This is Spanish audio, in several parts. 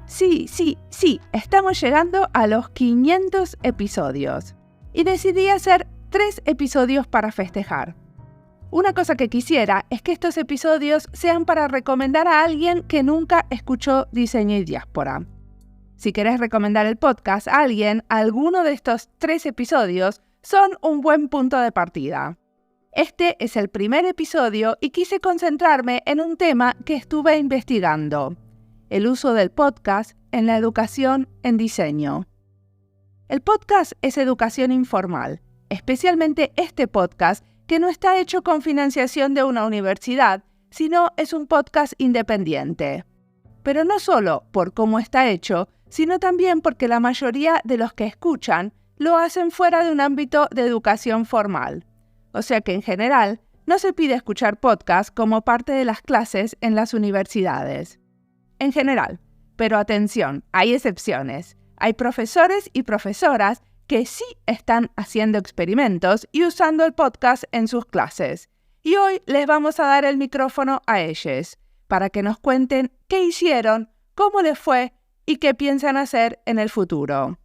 Sí, estamos llegando a los 500 episodios. Y decidí hacer 3 episodios para festejar. Una cosa que quisiera es que estos episodios sean para recomendar a alguien que nunca escuchó Diseño y Diáspora. Si querés recomendar el podcast a alguien, alguno de estos 3 episodios son un buen punto de partida. Este es el primer episodio y quise concentrarme en un tema que estuve investigando: el uso del podcast en la educación en diseño. El podcast es educación informal, especialmente este podcast que no está hecho con financiación de una universidad, sino es un podcast independiente. Pero no solo por cómo está hecho, sino también porque la mayoría de los que escuchan lo hacen fuera de un ámbito de educación formal. O sea que en general no se pide escuchar podcast como parte de las clases en las universidades. En general, pero atención, hay excepciones. Hay profesores y profesoras que sí están haciendo experimentos y usando el podcast en sus clases. Y hoy les vamos a dar el micrófono a ellos para que nos cuenten qué hicieron, cómo les fue y qué piensan hacer en el futuro.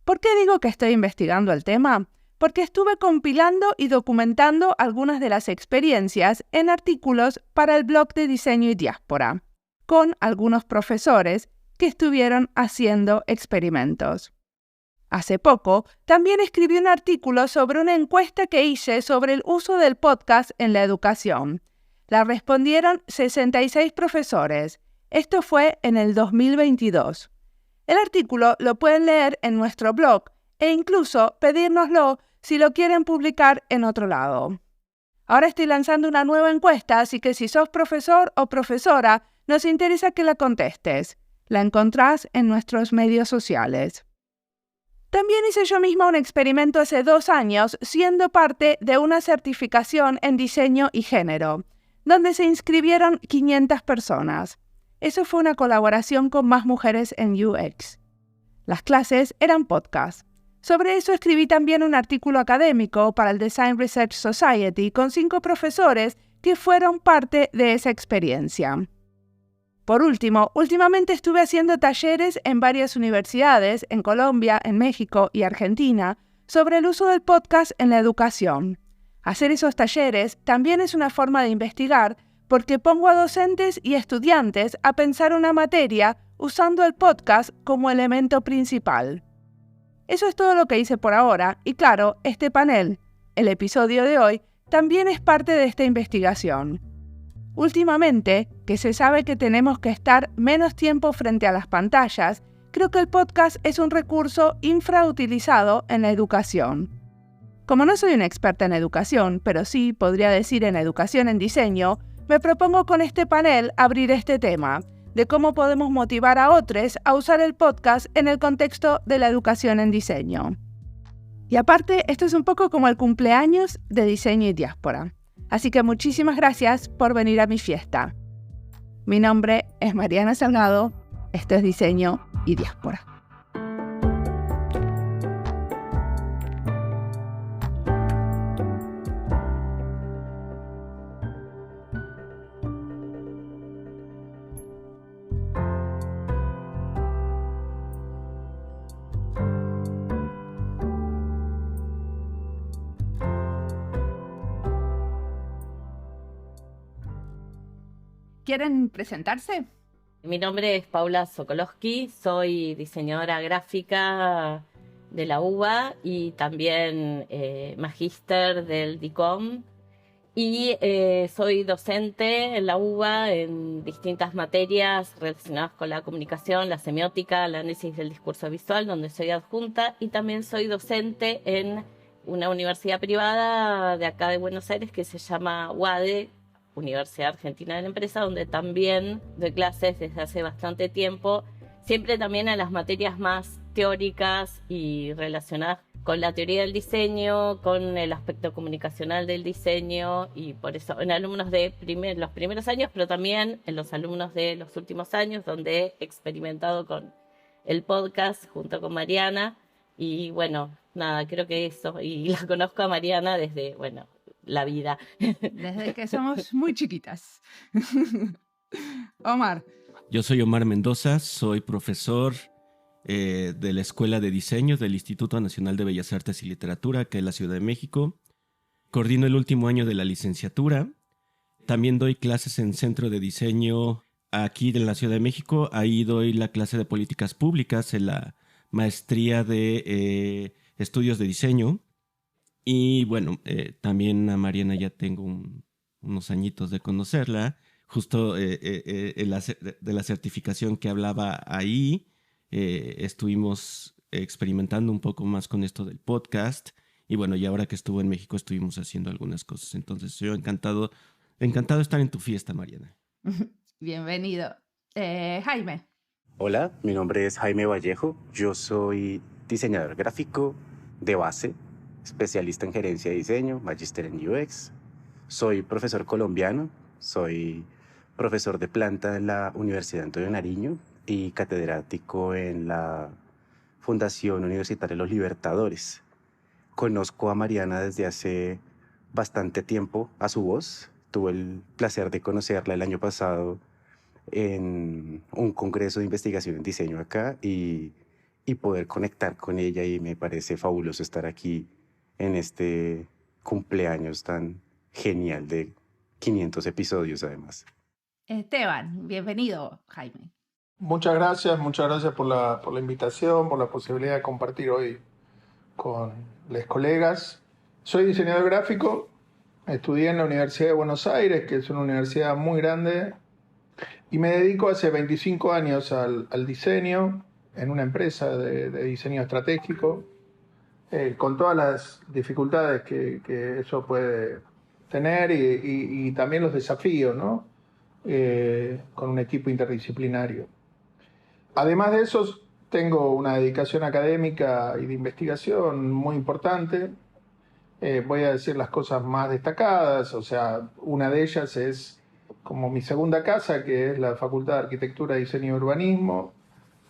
¿Por qué digo que estoy investigando el tema? Porque estuve compilando y documentando algunas de las experiencias en artículos para el blog de Diseño y Diáspora, con algunos profesores que estuvieron haciendo experimentos. Hace poco, también escribí un artículo sobre una encuesta que hice sobre el uso del podcast en la educación. La respondieron 66 profesores. Esto fue en el 2022. El artículo lo pueden leer en nuestro blog e incluso pedírnoslo si lo quieren publicar en otro lado. Ahora estoy lanzando una nueva encuesta, así que si sos profesor o profesora, nos interesa que la contestes. La encontrás en nuestros medios sociales. También hice yo misma un experimento hace 2 años, siendo parte de una certificación en diseño y género, donde se inscribieron 500 personas. Eso fue una colaboración con Más Mujeres en UX. Las clases eran podcast. Sobre eso escribí también un artículo académico para el Design Research Society con 5 profesores que fueron parte de esa experiencia. Por último, últimamente estuve haciendo talleres en varias universidades, en Colombia, en México y Argentina, sobre el uso del podcast en la educación. Hacer esos talleres también es una forma de investigar, porque pongo a docentes y estudiantes a pensar una materia usando el podcast como elemento principal. Eso es todo lo que hice por ahora, y claro, este panel, el episodio de hoy, también es parte de esta investigación. Últimamente, que se sabe que tenemos que estar menos tiempo frente a las pantallas, creo que el podcast es un recurso infrautilizado en la educación. Como no soy una experta en educación, pero sí podría decir en educación en diseño, me propongo con este panel abrir este tema, de cómo podemos motivar a otros a usar el podcast en el contexto de la educación en diseño. Y aparte, esto es un poco como el cumpleaños de Diseño y Diáspora. Así que muchísimas gracias por venir a mi fiesta. Mi nombre es Mariana Salgado, esto es Diseño y Diáspora. ¿Quieren presentarse? Mi nombre es Paula Sokolowski, soy diseñadora gráfica de la UBA y también magíster del DICOM y soy docente en la UBA en distintas materias relacionadas con la comunicación, la semiótica, el análisis del discurso visual, donde soy adjunta, y también soy docente en una universidad privada de acá de Buenos Aires que se llama UADE, Universidad Argentina de la Empresa, donde también doy clases desde hace bastante tiempo, siempre también en las materias más teóricas y relacionadas con la teoría del diseño, con el aspecto comunicacional del diseño, y por eso en alumnos de los primeros años, pero también en los alumnos de los últimos años, donde he experimentado con el podcast junto con Mariana. Y bueno, nada, creo que eso, y la conozco a Mariana desde, la vida. Desde que somos muy chiquitas. Omar. Yo soy Omar Mendoza, soy profesor de la Escuela de Diseño del Instituto Nacional de Bellas Artes y Literatura, acá en la Ciudad de México. Coordino el último año de la licenciatura. También doy clases en Centro de Diseño aquí en la Ciudad de México. Ahí doy la clase de Políticas Públicas en la maestría de Estudios de Diseño. Y bueno, también a Mariana ya tengo unos añitos de conocerla. Justo de la certificación que hablaba ahí, estuvimos experimentando un poco más con esto del podcast. Y bueno, y ahora que estuvo en México estuvimos haciendo algunas cosas. Entonces, yo encantado de estar en tu fiesta, Mariana. Bienvenido. Jaime. Hola, mi nombre es Jaime Vallejo. Yo soy diseñador gráfico de base, especialista en gerencia de diseño, magíster en UX. Soy profesor colombiano, soy profesor de planta en la Universidad Antonio Nariño y catedrático en la Fundación Universitaria de los Libertadores. Conozco a Mariana desde hace bastante tiempo a su voz. Tuve el placer de conocerla el año pasado en un congreso de investigación en diseño acá y poder conectar con ella, y me parece fabuloso estar aquí en este cumpleaños tan genial de 500 episodios además. Esteban, bienvenido, Jaime. Muchas gracias por la invitación, por la posibilidad de compartir hoy con los colegas. Soy diseñador gráfico, estudié en la Universidad de Buenos Aires, que es una universidad muy grande, y me dedico hace 25 años al diseño en una empresa de diseño estratégico, con todas las dificultades que eso puede tener y también los desafíos, ¿no? Con un equipo interdisciplinario. Además de eso, tengo una dedicación académica y de investigación muy importante. Voy a decir las cosas más destacadas, o sea, una de ellas es como mi segunda casa, que es la Facultad de Arquitectura, Diseño y Urbanismo.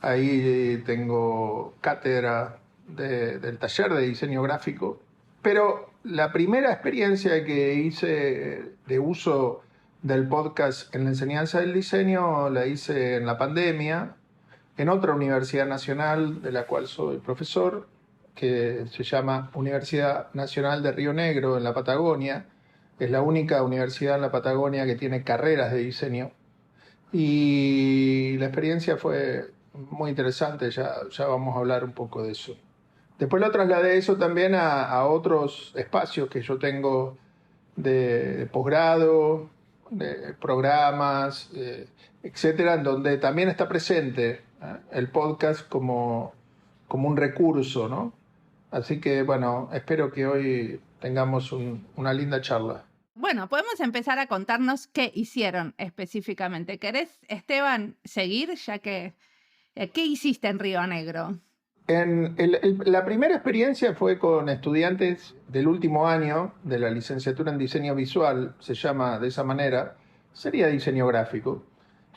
Ahí tengo cátedra del taller de diseño gráfico. Pero la primera experiencia que hice de uso del podcast en la enseñanza del diseño la hice en la pandemia, en otra universidad nacional de la cual soy profesor, que se llama Universidad Nacional de Río Negro, en la Patagonia. Es la única universidad en la Patagonia que tiene carreras de diseño. Y la experiencia fue muy interesante, ya vamos a hablar un poco de eso. Después lo trasladé eso también a otros espacios que yo tengo de posgrado, de programas, etcétera, en donde también está presente el podcast como un recurso, ¿no? Así que, bueno, espero que hoy tengamos una linda charla. Bueno, podemos empezar a contarnos qué hicieron específicamente. ¿Querés, Esteban, seguir? Ya que, ¿qué hiciste en Río Negro? La primera experiencia fue con estudiantes del último año de la licenciatura en diseño visual, se llama de esa manera, sería diseño gráfico,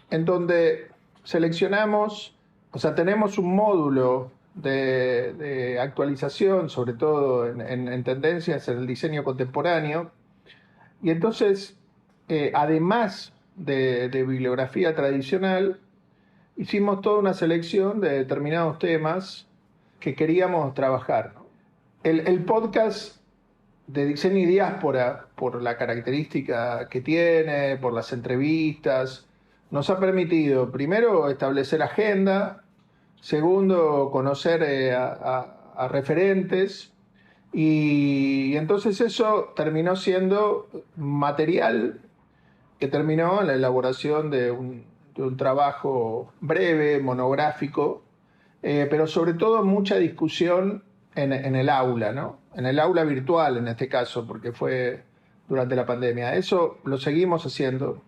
en donde seleccionamos, o sea, tenemos un módulo de actualización, sobre todo en tendencias en el diseño contemporáneo, y entonces, además de bibliografía tradicional, hicimos toda una selección de determinados temas que queríamos trabajar, ¿no? El podcast de Diseño y Diáspora, por la característica que tiene, por las entrevistas, nos ha permitido, primero, establecer agenda, segundo, conocer a referentes, y entonces eso terminó siendo material que terminó en la elaboración de un trabajo breve, monográfico, pero sobre todo mucha discusión en el aula, ¿no? En el aula virtual en este caso, porque fue durante la pandemia. Eso lo seguimos haciendo.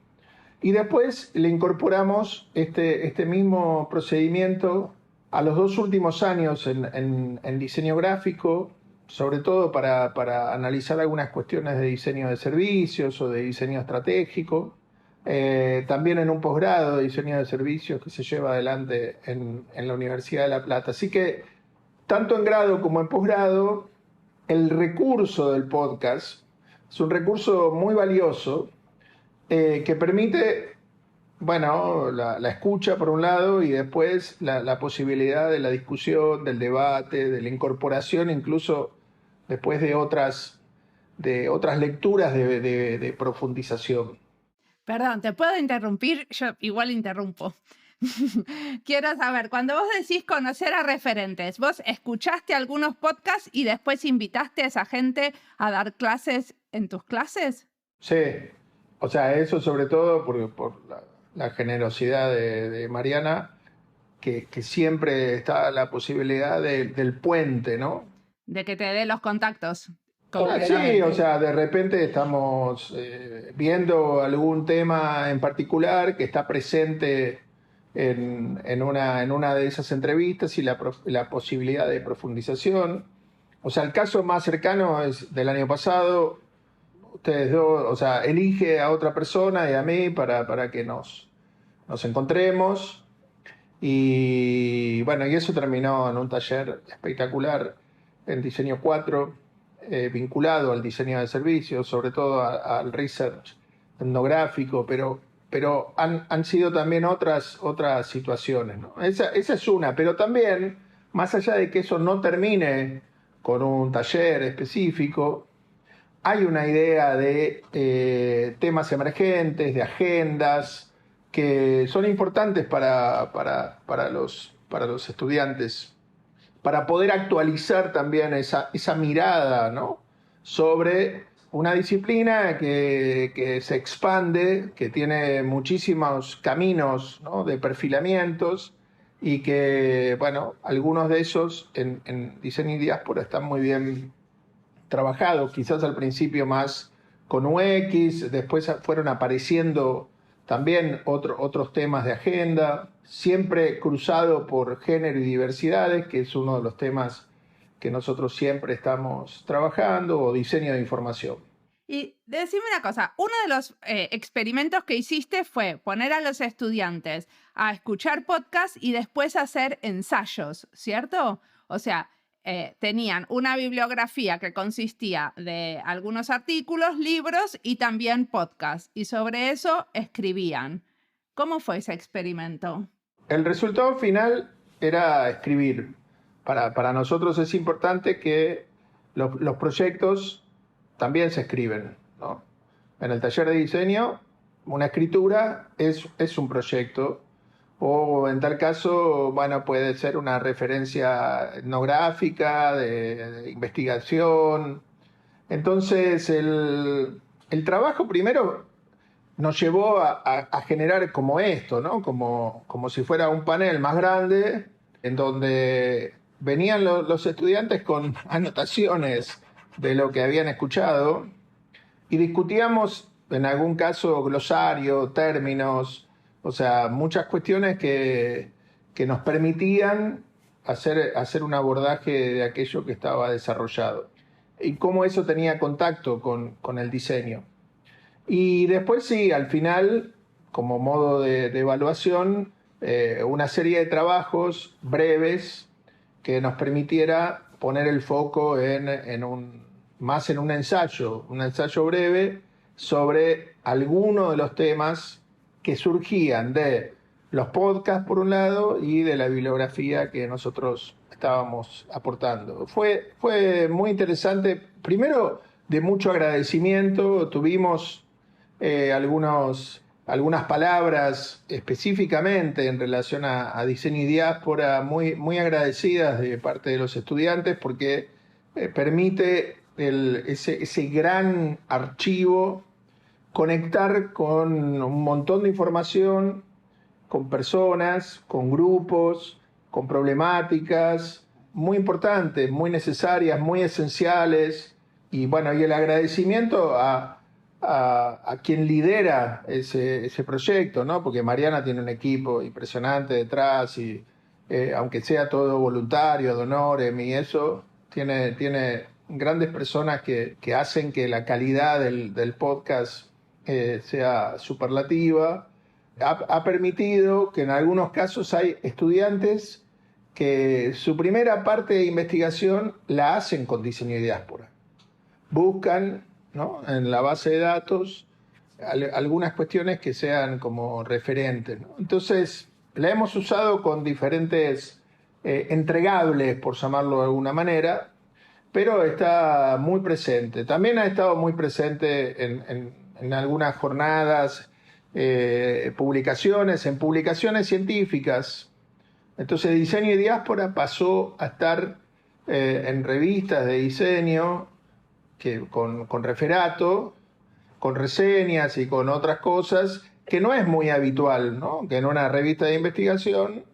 Y después le incorporamos este mismo procedimiento a los 2 últimos años en diseño gráfico, sobre todo para analizar algunas cuestiones de diseño de servicios o de diseño estratégico. También en un posgrado de diseño de servicios que se lleva adelante en la Universidad de La Plata. Así que, tanto en grado como en posgrado, el recurso del podcast es un recurso muy valioso que permite bueno, la escucha por un lado y después la posibilidad de la discusión, del debate, de la incorporación incluso después de otras lecturas de profundización. Perdón, ¿te puedo interrumpir? Yo igual interrumpo. Quiero saber, cuando vos decís conocer a referentes, ¿vos escuchaste algunos podcasts y después invitaste a esa gente a dar clases en tus clases? Sí, o sea, eso sobre todo por la generosidad de Mariana, que siempre está la posibilidad del puente, ¿no? De que te dé los contactos. Sí, o sea, de repente estamos viendo algún tema en particular que está presente en una de esas entrevistas y la posibilidad de profundización. O sea, el caso más cercano es del año pasado. Ustedes dos, o sea, elige a otra persona y a mí para que nos encontremos. Y bueno, y eso terminó en un taller espectacular en Diseño 4, vinculado al diseño de servicios, sobre todo al research etnográfico, pero han sido también otras situaciones, ¿no? Esa es una, pero también, más allá de que eso no termine con un taller específico, hay una idea de temas emergentes, de agendas, que son importantes para los estudiantes, para poder actualizar también esa mirada, ¿no?, sobre una disciplina que se expande, que tiene muchísimos caminos, ¿no?, de perfilamientos, y que, bueno, algunos de esos en Diseño y Diáspora están muy bien trabajados, quizás al principio más con UX, después fueron apareciendo también otros temas de agenda, siempre cruzado por género y diversidades, que es uno de los temas que nosotros siempre estamos trabajando, o diseño de información. Y decime una cosa, uno de los experimentos que hiciste fue poner a los estudiantes a escuchar podcasts y después hacer ensayos, ¿cierto? O sea, tenían una bibliografía que consistía de algunos artículos, libros y también podcasts, y sobre eso escribían. ¿Cómo fue ese experimento? El resultado final era escribir. Para nosotros es importante que los proyectos también se escriben, ¿no? En el taller de diseño, una escritura es un proyecto, o en tal caso, bueno, puede ser una referencia etnográfica, de investigación. Entonces, el trabajo primero nos llevó a generar como esto, ¿no? Como si fuera un panel más grande, en donde venían los estudiantes con anotaciones de lo que habían escuchado y discutíamos, en algún caso, glosario, términos, o sea, muchas cuestiones que nos permitían hacer un abordaje de aquello que estaba desarrollado y cómo eso tenía contacto con el diseño. Y después sí, al final, como modo de evaluación, una serie de trabajos breves que nos permitiera poner el foco más en un ensayo breve sobre alguno de los temas que surgían de los podcasts por un lado y de la bibliografía que nosotros estábamos aportando. Fue muy interesante, primero de mucho agradecimiento, tuvimos algunas palabras específicamente en relación a diseño y diáspora muy, muy agradecidas de parte de los estudiantes, porque permite ese gran archivo conectar con un montón de información, con personas, con grupos, con problemáticas muy importantes, muy necesarias, muy esenciales. Y bueno, y el agradecimiento a quien lidera ese proyecto, ¿no? Porque Mariana tiene un equipo impresionante detrás y aunque sea todo voluntario, ad honorem y eso, tiene grandes personas que hacen que la calidad del podcast sea superlativa. Ha permitido que en algunos casos hay estudiantes que su primera parte de investigación la hacen con diseño y diáspora. Buscan, ¿no?, en la base de datos algunas cuestiones que sean como referentes, ¿no? Entonces, la hemos usado con diferentes entregables, por llamarlo de alguna manera, pero está muy presente. También ha estado muy presente en algunas jornadas, publicaciones, en publicaciones científicas. Entonces, Diseño y Diáspora pasó a estar en revistas de diseño con referato, con reseñas y con otras cosas, que no es muy habitual, ¿no? Que en una revista de investigación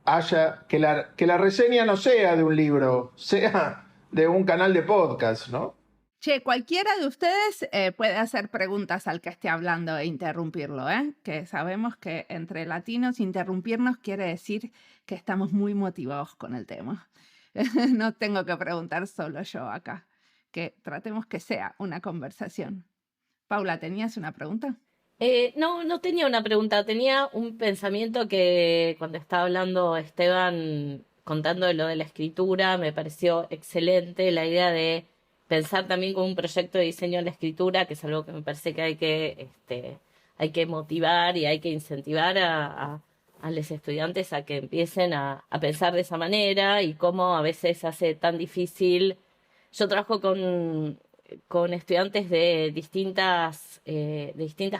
haya que la reseña no sea de un libro, sea de un canal de podcast, ¿no? Che, cualquiera de ustedes puede hacer preguntas al que esté hablando e interrumpirlo, ¿eh? Que sabemos que entre latinos interrumpirnos quiere decir que estamos muy motivados con el tema. No tengo que preguntar solo yo acá, que tratemos que sea una conversación. Paula, ¿tenías una pregunta? No tenía una pregunta, tenía un pensamiento que cuando estaba hablando Esteban contando de lo de la escritura, me pareció excelente la idea de pensar también con un proyecto de diseño en la escritura, que es algo que me parece que hay que motivar y hay que incentivar a los estudiantes a que empiecen a pensar de esa manera y cómo a veces hace tan difícil. Yo trabajo con estudiantes de distintas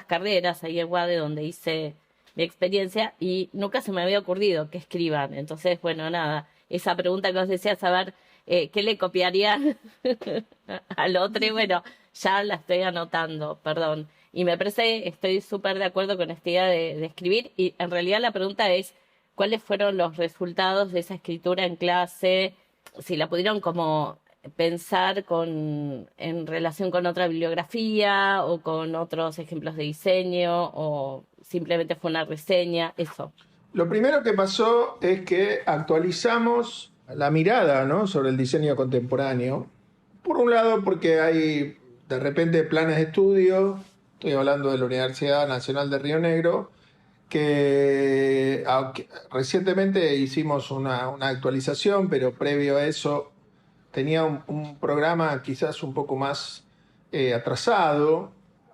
carreras ahí en UADE, donde hice mi experiencia, y nunca se me había ocurrido que escriban. Entonces, bueno, nada, esa pregunta que os decía, saber qué le copiarían al otro, y bueno, ya la estoy anotando, perdón. Y me parece, estoy súper de acuerdo con esta idea de escribir, y en realidad la pregunta es, ¿cuáles fueron los resultados de esa escritura en clase? Si la pudieron como pensar en relación con otra bibliografía o con otros ejemplos de diseño, o simplemente fue una reseña, eso. Lo primero que pasó es que actualizamos la mirada, ¿no?, sobre el diseño contemporáneo. Por un lado, porque hay de repente planes de estudio, estoy hablando de la Universidad Nacional de Río Negro, que recientemente hicimos una actualización, pero previo a eso tenía un programa quizás un poco más atrasado,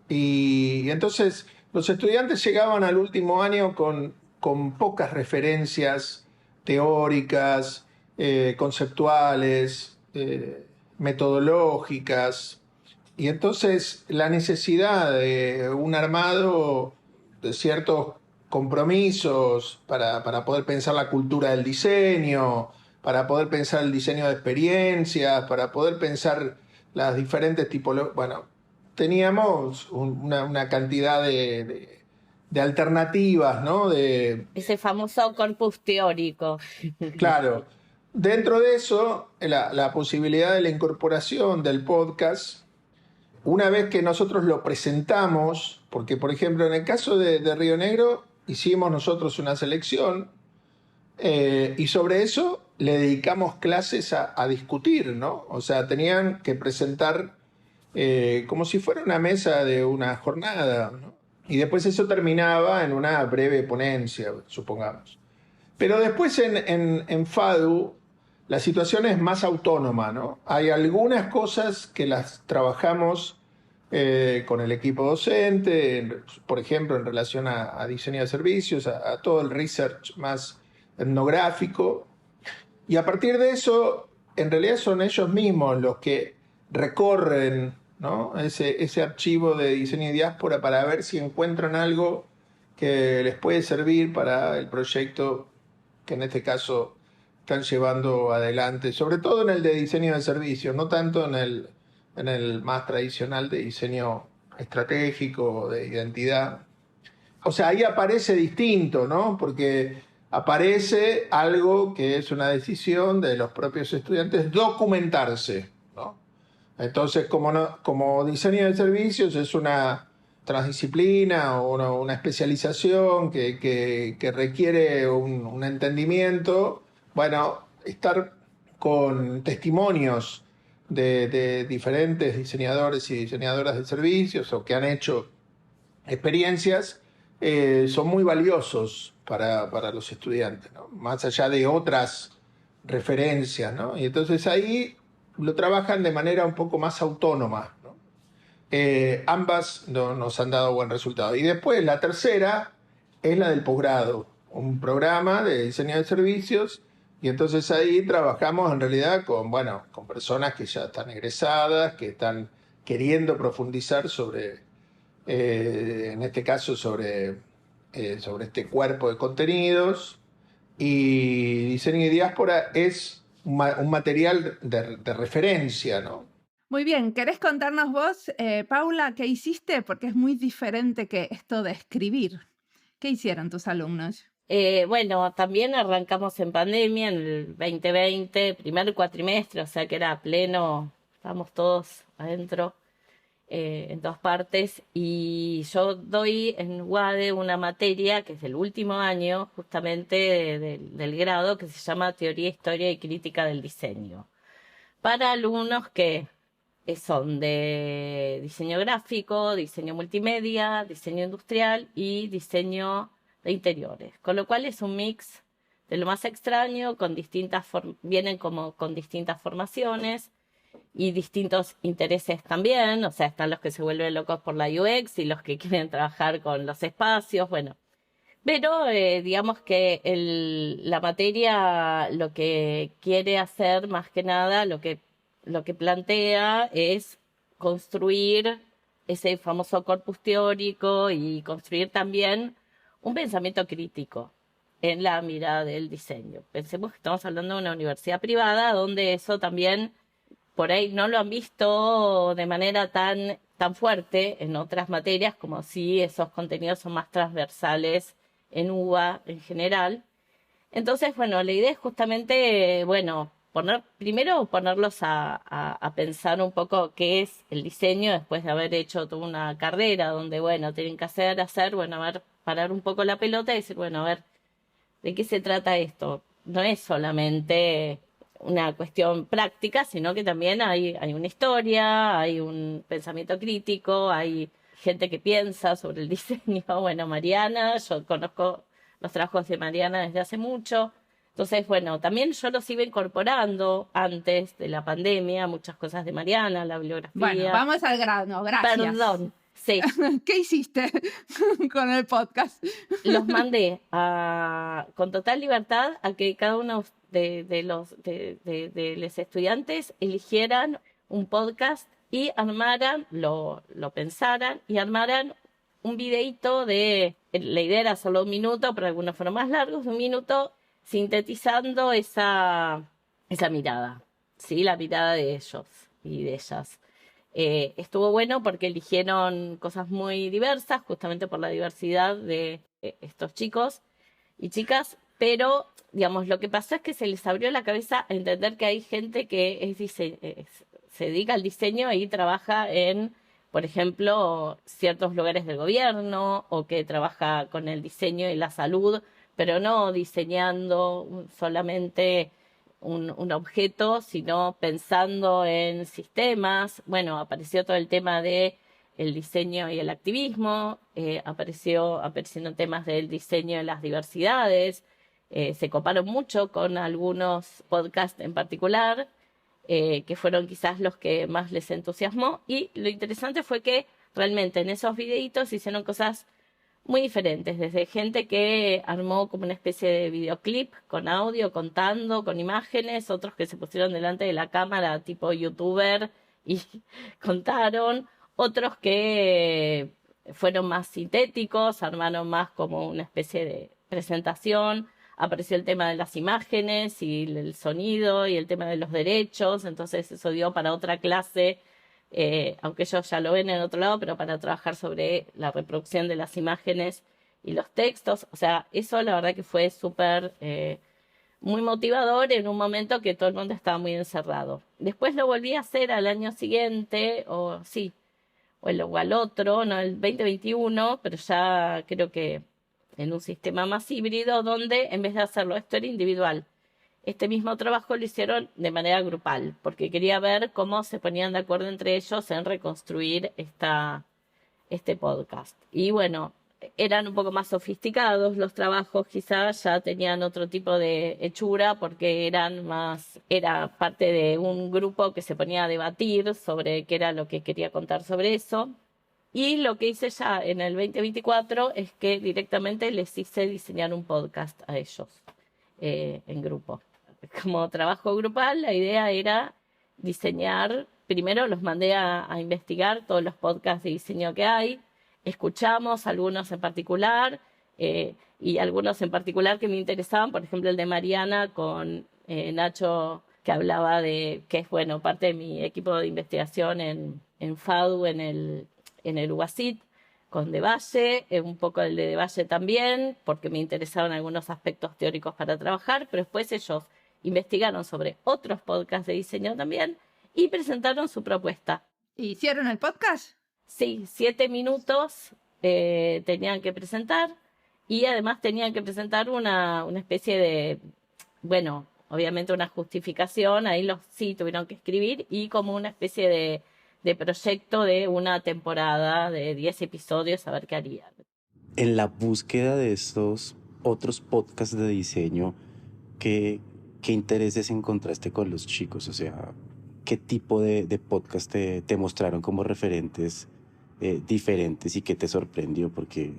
y entonces los estudiantes llegaban al último año con pocas referencias teóricas, conceptuales, metodológicas, y entonces la necesidad de un armado de ciertos compromisos para poder pensar la cultura del diseño, para poder pensar el diseño de experiencias, para poder pensar las diferentes tipologías. Bueno, teníamos una cantidad de alternativas, ¿no? Ese famoso corpus teórico. Claro. Dentro de eso, la posibilidad de la incorporación del podcast, una vez que nosotros lo presentamos, porque por ejemplo en el caso de Río Negro hicimos nosotros una selección, y sobre eso le dedicamos clases a discutir, ¿no? O sea, tenían que presentar como si fuera una mesa de una jornada, ¿no? Y después eso terminaba en una breve ponencia, supongamos. Pero después en FADU la situación es más autónoma, ¿no? Hay algunas cosas que las trabajamos con el equipo docente, por ejemplo, en relación a diseño de servicios, a todo el research más etnográfico. Y a partir de eso, en realidad son ellos mismos los que recorren, ¿no?, ese archivo de diseño y diáspora para ver si encuentran algo que les puede servir para el proyecto que en este caso están llevando adelante, sobre todo en el de diseño de servicios, no tanto en el más tradicional de diseño estratégico, de identidad. O sea, ahí aparece distinto, ¿no? Porque aparece algo que es una decisión de los propios estudiantes, documentarse, ¿no? Entonces, como diseño de servicios es una transdisciplina o una especialización que requiere un entendimiento, bueno, estar con testimonios de diferentes diseñadores y diseñadoras de servicios o que han hecho experiencias son muy valiosos para los estudiantes, ¿no? Más allá de otras referencias, ¿no? Y entonces ahí lo trabajan de manera un poco más autónoma, ¿no? Ambas nos han dado buen resultado. Y después la tercera es la del posgrado, un programa de diseño de servicios, y entonces ahí trabajamos en realidad con personas que ya están egresadas, que están queriendo profundizar sobre, en este caso, sobre este cuerpo de contenidos. Y diseño y diáspora es un material de referencia, ¿no? Muy bien, ¿querés contarnos vos, Paula, qué hiciste? Porque es muy diferente que esto de escribir. ¿Qué hicieron tus alumnos? Bueno, también arrancamos en pandemia en el 2020, primer cuatrimestre, o sea que era pleno, estábamos todos adentro, en todas partes, y yo doy en UADE una materia que es el último año justamente del grado, que se llama Teoría, Historia y Crítica del Diseño, para alumnos que son de diseño gráfico, diseño multimedia, diseño industrial y diseño de interiores, con lo cual es un mix de lo más extraño, vienen como con distintas formaciones y distintos intereses también, o sea, están los que se vuelven locos por la UX y los que quieren trabajar con los espacios, bueno, pero digamos que la materia lo que quiere hacer más que nada, lo que plantea es construir ese famoso corpus teórico y construir también un pensamiento crítico en la mirada del diseño. Pensemos que estamos hablando de una universidad privada donde eso también por ahí no lo han visto de manera tan fuerte en otras materias, como si esos contenidos son más transversales en UBA en general. Entonces, bueno, la idea es justamente, bueno, primero ponerlos a pensar un poco qué es el diseño después de haber hecho toda una carrera donde, bueno, tienen que hacer, bueno, a ver, parar un poco la pelota y decir, bueno, a ver, ¿de qué se trata esto? No es solamente una cuestión práctica, sino que también hay una historia, hay un pensamiento crítico, hay gente que piensa sobre el diseño. Bueno, Mariana, yo conozco los trabajos de Mariana desde hace mucho. Entonces, bueno, también yo los iba incorporando antes de la pandemia, muchas cosas de Mariana, la bibliografía. Bueno, vamos al grano, gracias. Perdón, sí. ¿Qué hiciste con el podcast? Los mandé con total libertad a que cada uno de los estudiantes eligieran un podcast y armaran, lo pensaran y armaran un videíto la idea era solo 1 minuto, pero algunos fueron más largos, 1 minuto, sintetizando esa mirada, ¿sí? La mirada de ellos y de ellas. Estuvo bueno porque eligieron cosas muy diversas, justamente por la diversidad de estos chicos y chicas, pero, digamos, lo que pasó es que se les abrió la cabeza a entender que hay gente que se dedica al diseño y trabaja en, por ejemplo, ciertos lugares del gobierno, o que trabaja con el diseño y la salud, pero no diseñando solamente un objeto, sino pensando en sistemas. Bueno, apareció todo el tema de el diseño y el activismo, apareciendo temas del diseño y las diversidades, se coparon mucho con algunos podcasts en particular, que fueron quizás los que más les entusiasmó, y lo interesante fue que realmente en esos videitos hicieron cosas muy diferentes, desde gente que armó como una especie de videoclip con audio, contando, con imágenes, otros que se pusieron delante de la cámara tipo youtuber y contaron, otros que fueron más sintéticos, armaron más como una especie de presentación. Apareció el tema de las imágenes y el sonido y el tema de los derechos, entonces eso dio para otra clase, aunque ellos ya lo ven en otro lado, pero para trabajar sobre la reproducción de las imágenes y los textos. O sea, eso la verdad que fue súper muy motivador en un momento que todo el mundo estaba muy encerrado. Después lo volví a hacer al año siguiente, o al otro, no, el 2021, pero ya creo que en un sistema más híbrido, donde en vez de hacerlo, esto era individual, este mismo trabajo lo hicieron de manera grupal, porque quería ver cómo se ponían de acuerdo entre ellos en reconstruir este podcast. Y bueno, eran un poco más sofisticados los trabajos, quizás ya tenían otro tipo de hechura porque era parte de un grupo que se ponía a debatir sobre qué era lo que quería contar sobre eso. Y lo que hice ya en el 2024 es que directamente les hice diseñar un podcast a ellos en grupo. Como trabajo grupal, la idea era diseñar, primero los mandé a investigar todos los podcasts de diseño que hay, escuchamos algunos en particular y algunos en particular que me interesaban, por ejemplo el de Mariana con Nacho, que hablaba de, que es bueno, parte de mi equipo de investigación en FADU, en el UASIT, con De Valle, un poco el de Valle también, porque me interesaban algunos aspectos teóricos para trabajar, pero después ellos investigaron sobre otros podcasts de diseño también y presentaron su propuesta. ¿Hicieron el podcast? Sí, 7 minutos tenían que presentar y además tenían que presentar una especie de, bueno, obviamente una justificación, ahí sí tuvieron que escribir y como una especie de proyecto de una temporada de 10 episodios, a ver qué harían. En la búsqueda de estos otros podcasts de diseño, ¿qué intereses encontraste con los chicos? O sea, ¿qué tipo de podcast te mostraron como referentes diferentes y qué te sorprendió? Porque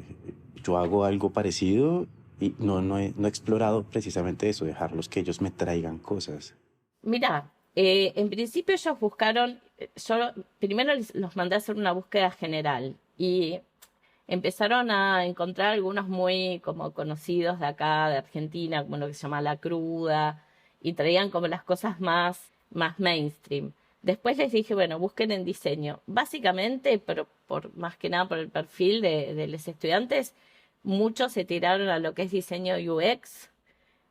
yo hago algo parecido y no he explorado precisamente eso, dejarlos que ellos me traigan cosas. Mira, en principio ellos buscaron, yo primero los mandé a hacer una búsqueda general y empezaron a encontrar algunos muy como conocidos de acá, de Argentina, como lo que se llama La Cruda, y traían como las cosas más mainstream. Después les dije, bueno, busquen en diseño. Básicamente, pero más que nada por el perfil de los estudiantes, muchos se tiraron a lo que es diseño UX,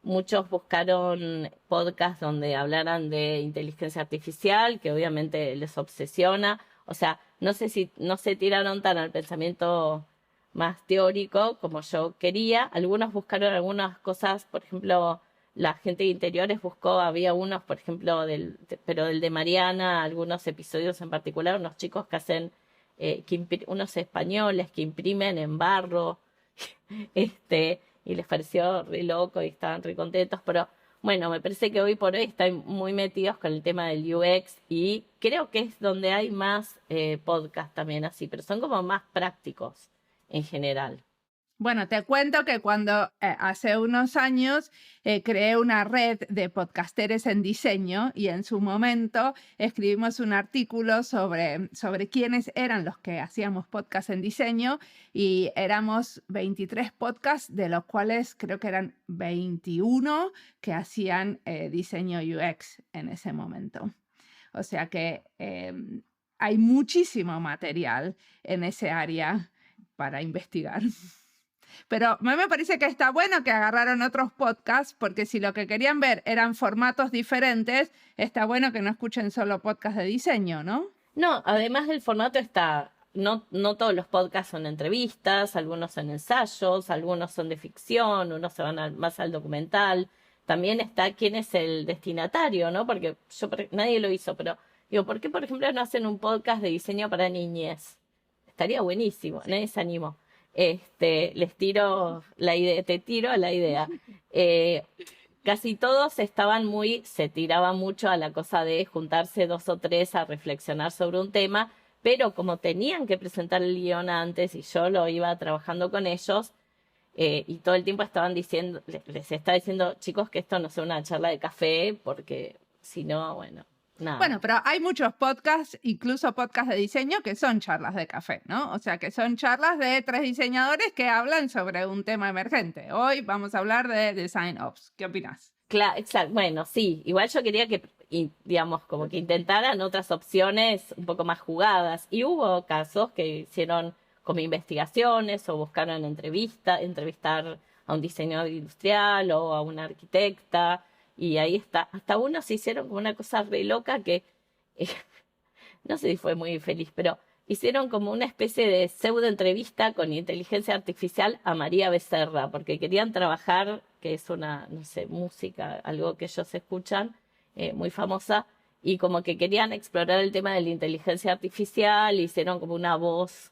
muchos buscaron podcasts donde hablaran de inteligencia artificial, que obviamente les obsesiona. O sea, no sé si no se tiraron tan al pensamiento más teórico como yo quería. Algunos buscaron algunas cosas, por ejemplo, la gente de interiores buscó, había unos, por ejemplo, pero del de Mariana, algunos episodios en particular, unos chicos que hacen, unos españoles que imprimen en barro, y les pareció re loco y estaban re contentos, pero bueno, me parece que hoy por hoy están muy metidos con el tema del UX y creo que es donde hay más podcast también así, pero son como más prácticos en general. Bueno, te cuento que cuando hace unos años creé una red de podcasteres en diseño y en su momento escribimos un artículo sobre quiénes eran los que hacíamos podcast en diseño y éramos 23 podcasts, de los cuales creo que eran 21 que hacían diseño UX en ese momento. O sea que hay muchísimo material en ese área para investigar. Pero a mí me parece que está bueno que agarraron otros podcasts, porque si lo que querían ver eran formatos diferentes, está bueno que no escuchen solo podcasts de diseño, ¿no? No, además del formato no todos los podcasts son entrevistas, algunos son ensayos, algunos son de ficción, unos se van más al documental. También está quién es el destinatario, ¿no? Porque nadie lo hizo, pero digo, ¿por qué, por ejemplo, no hacen un podcast de diseño para niñez? Estaría buenísimo, nadie se animó. Les tiro la idea, te tiro la idea. Casi todos se tiraban mucho a la cosa de juntarse 2 o 3 a reflexionar sobre un tema, pero como tenían que presentar el guión antes y yo lo iba trabajando con ellos, y todo el tiempo estaban diciendo, les estaba diciendo, chicos, que esto no sea una charla de café, porque si no, bueno, nada. Bueno, pero hay muchos podcasts, incluso podcasts de diseño, que son charlas de café, ¿no? O sea, que son charlas de 3 diseñadores que hablan sobre un tema emergente. Hoy vamos a hablar de Design Ops. ¿Qué opinas? Claro, exacto. Bueno, sí, igual yo quería que, digamos, como que intentaran otras opciones un poco más jugadas. Y hubo casos que hicieron como investigaciones o buscaron entrevistar a un diseñador industrial o a una arquitecta. Y ahí está, hasta unos hicieron como una cosa re loca que, no sé si fue muy feliz, pero hicieron como una especie de pseudo entrevista con inteligencia artificial a María Becerra, porque querían trabajar, que es una, no sé, música, algo que ellos escuchan, muy famosa, y como que querían explorar el tema de la inteligencia artificial, hicieron como una voz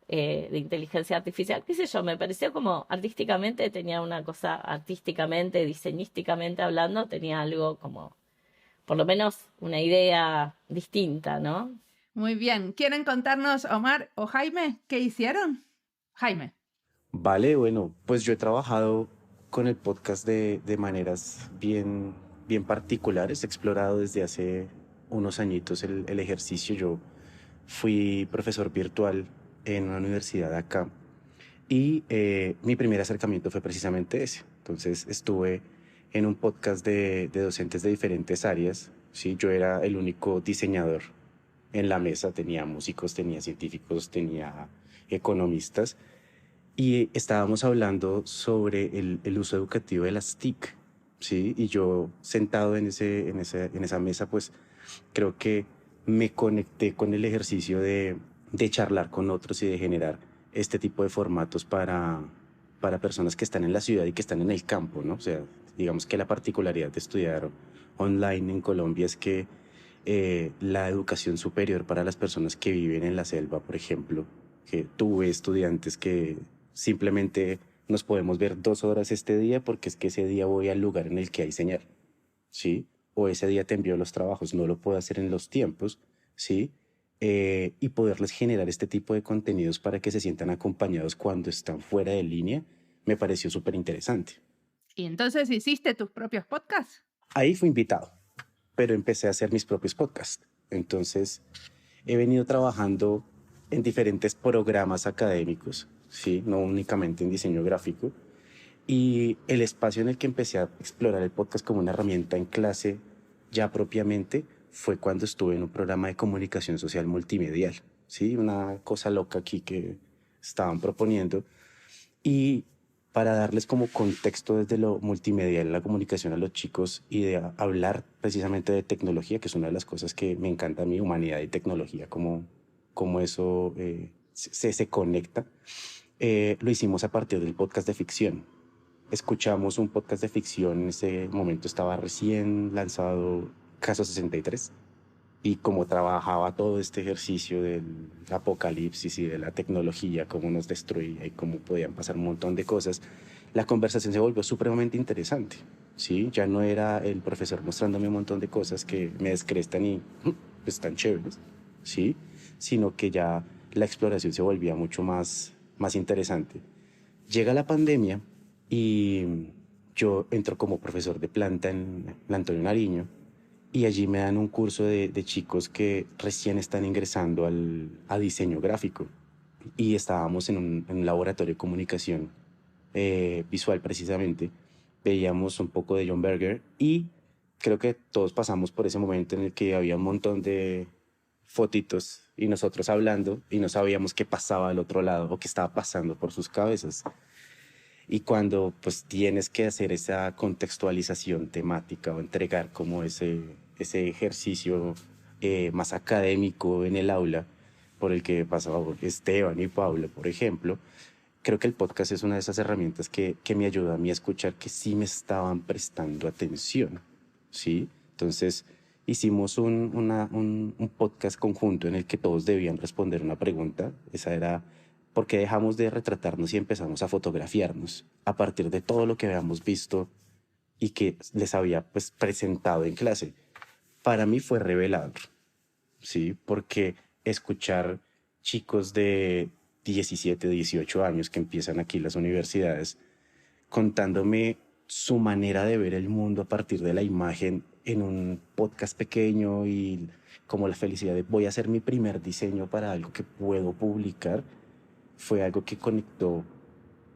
de inteligencia artificial, qué sé yo, me pareció como artísticamente, tenía una cosa artísticamente, diseñísticamente hablando, tenía algo como, por lo menos una idea distinta, ¿no? Muy bien. ¿Quieren contarnos, Omar o Jaime, qué hicieron? Jaime. Vale, bueno, pues yo he trabajado con el podcast de maneras bien particulares. He explorado desde hace unos añitos el ejercicio. Yo fui profesor virtual en una universidad acá y mi primer acercamiento fue precisamente ese. Entonces estuve en un podcast de docentes de diferentes áreas. ¿Sí? Yo era el único diseñador en la mesa. Tenía músicos, tenía científicos, tenía economistas y estábamos hablando sobre el uso educativo de las TIC, ¿sí? Y yo sentado en esa mesa, pues creo que me conecté con el ejercicio de charlar con otros y de generar este tipo de formatos para personas que están en la ciudad y que están en el campo, ¿no? O sea, digamos que la particularidad de estudiar online en Colombia es que la educación superior para las personas que viven en la selva, por ejemplo, que tuve estudiantes que simplemente nos podemos ver 2 horas este día porque es que ese día voy al lugar en el que hay señal, ¿sí? O ese día te envío los trabajos, no lo puedo hacer en los tiempos, ¿sí? Y poderles generar este tipo de contenidos para que se sientan acompañados cuando están fuera de línea, me pareció súper interesante. ¿Y entonces hiciste tus propios podcasts? Ahí fui invitado, pero empecé a hacer mis propios podcasts. Entonces, he venido trabajando en diferentes programas académicos, ¿sí? No únicamente en diseño gráfico. Y el espacio en el que empecé a explorar el podcast como una herramienta en clase ya propiamente fue cuando estuve en un programa de comunicación social multimedial, ¿sí? Una cosa loca aquí que estaban proponiendo. Y para darles como contexto desde lo multimedial, la comunicación a los chicos y de hablar precisamente de tecnología, que es una de las cosas que me encanta a mí, humanidad y tecnología, como eso se conecta. Lo hicimos a partir del podcast de ficción. Escuchamos un podcast de ficción, en ese momento estaba recién lanzado Caso 63, y cómo trabajaba todo este ejercicio del apocalipsis y de la tecnología, cómo nos destruía y cómo podían pasar un montón de cosas, la conversación se volvió supremamente interesante, ¿sí? Ya no era el profesor mostrándome un montón de cosas que me descrestan y pues tan chéveres, ¿sí? Sino que ya la exploración se volvía mucho más interesante. Llega la pandemia y yo entro como profesor de planta en la Antonio Nariño, y allí me dan un curso de chicos que recién están ingresando a diseño gráfico. Y estábamos en un laboratorio de comunicación visual precisamente. Veíamos un poco de John Berger y creo que todos pasamos por ese momento en el que había un montón de fotitos y nosotros hablando y no sabíamos qué pasaba del otro lado o qué estaba pasando por sus cabezas. Y cuando pues tienes que hacer esa contextualización temática o entregar como ese ejercicio más académico en el aula por el que pasaba Esteban y Pablo, por ejemplo, creo que el podcast es una de esas herramientas que me ayuda a mí a escuchar que sí me estaban prestando atención, ¿sí? Entonces hicimos un podcast conjunto en el que todos debían responder una pregunta. Esa era: ¿por qué dejamos de retratarnos y empezamos a fotografiarnos a partir de todo lo que habíamos visto y que les había pues presentado en clase? Para mí fue revelador, ¿sí? Porque escuchar chicos de 17, 18 años que empiezan aquí las universidades contándome su manera de ver el mundo a partir de la imagen en un podcast pequeño y como la felicidad de voy a hacer mi primer diseño para algo que puedo publicar, fue algo que conectó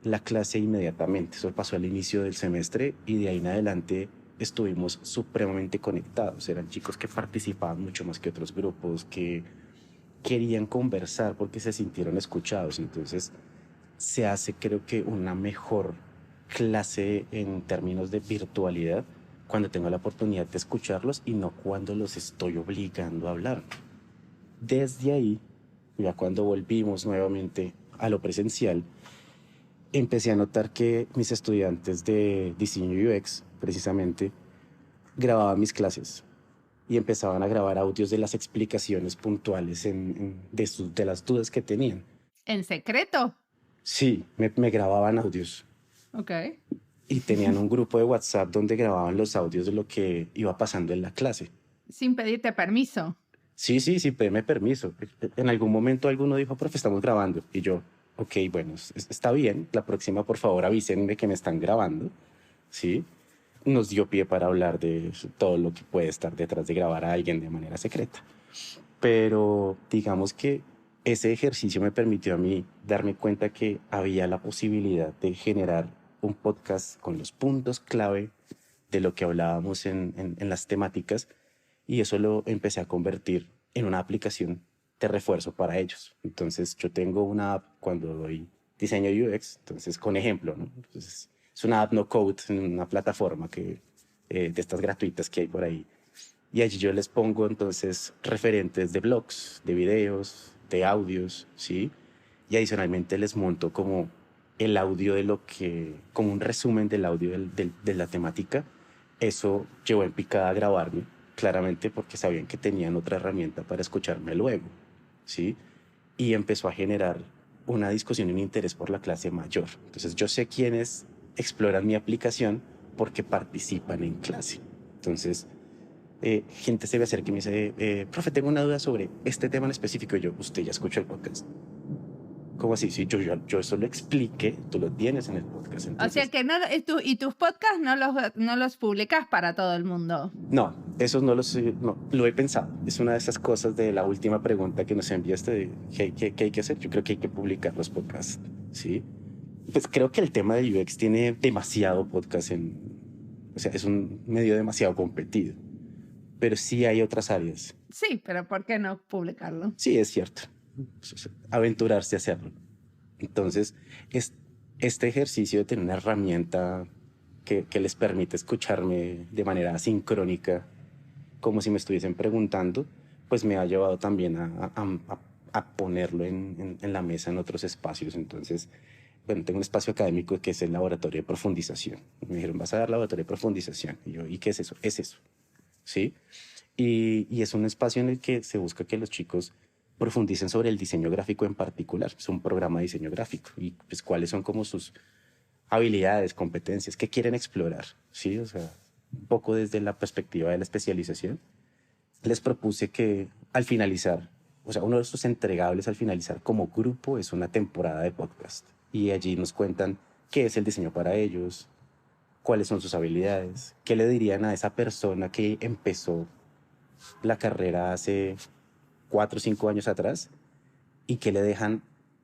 la clase inmediatamente. Eso pasó al inicio del semestre y de ahí en adelante estuvimos supremamente conectados. Eran chicos que participaban mucho más que otros grupos, que querían conversar porque se sintieron escuchados. Entonces se hace, creo que, una mejor clase en términos de virtualidad cuando tengo la oportunidad de escucharlos y no cuando los estoy obligando a hablar. Desde ahí, ya cuando volvimos nuevamente a lo presencial, empecé a notar que mis estudiantes de diseño UX, precisamente, grababan mis clases y empezaban a grabar audios de las explicaciones puntuales de las dudas que tenían. ¿En secreto? Sí, me grababan audios. Ok. Y tenían un grupo de WhatsApp donde grababan los audios de lo que iba pasando en la clase. Sin pedirte permiso. Sí, sin pedirme permiso. En algún momento alguno dijo, profe, estamos grabando. Y yo, ok, bueno, está bien. La próxima, por favor, avísenme que me están grabando. Sí. Nos dio pie para hablar de todo lo que puede estar detrás de grabar a alguien de manera secreta. Pero digamos que ese ejercicio me permitió a mí darme cuenta que había la posibilidad de generar un podcast con los puntos clave de lo que hablábamos en las temáticas, y eso lo empecé a convertir en una aplicación de refuerzo para ellos. Entonces yo tengo una app cuando doy diseño UX, entonces con ejemplo, ¿no? Entonces, es una app no code en una plataforma de estas gratuitas que hay por ahí. Y allí yo les pongo entonces referentes de blogs, de videos, de audios, ¿sí? Y adicionalmente les monto como el audio como un resumen del audio de la temática. Eso llevó en picada a grabarme, claramente porque sabían que tenían otra herramienta para escucharme luego, ¿sí? Y empezó a generar una discusión y un interés por la clase mayor. Entonces yo sé quiénes exploran mi aplicación porque participan en clase. Entonces, gente se me acerca y me dice, profe, tengo una duda sobre este tema en específico. Y yo, usted ya escuchó el podcast. ¿Cómo así? Sí, yo eso lo expliqué, tú lo tienes en el podcast. Entonces, O sea que y tus podcasts no los publicas para todo el mundo. no, eso no lo he pensado. Es una de esas cosas de la última pregunta que nos enviaste de qué hay que hacer. Yo creo que hay que publicar los podcasts, ¿sí? Pues creo que el tema de UX tiene demasiado podcast o sea, es un medio demasiado competido. Pero sí hay otras áreas. Sí, pero ¿por qué no publicarlo? Sí, es cierto. Aventurarse a hacerlo. Entonces, este ejercicio de tener una herramienta que les permite escucharme de manera asincrónica, como si me estuviesen preguntando, pues me ha llevado también a ponerlo en la mesa en otros espacios. Entonces, bueno, tengo un espacio académico que es el laboratorio de profundización. Me dijeron, vas a dar laboratorio de profundización. Y yo, ¿y qué es eso? Es eso, ¿sí? Y es un espacio en el que se busca que los chicos profundicen sobre el diseño gráfico en particular. Es un programa de diseño gráfico y pues cuáles son como sus habilidades, competencias, qué quieren explorar, ¿sí? O sea, un poco desde la perspectiva de la especialización. Les propuse que al finalizar, o sea, uno de estos entregables al finalizar como grupo es una temporada de podcast. Y allí nos cuentan qué es el diseño para ellos, cuáles son sus habilidades, qué le dirían a esa persona que empezó la carrera hace 4 o 5 años atrás y qué le dejan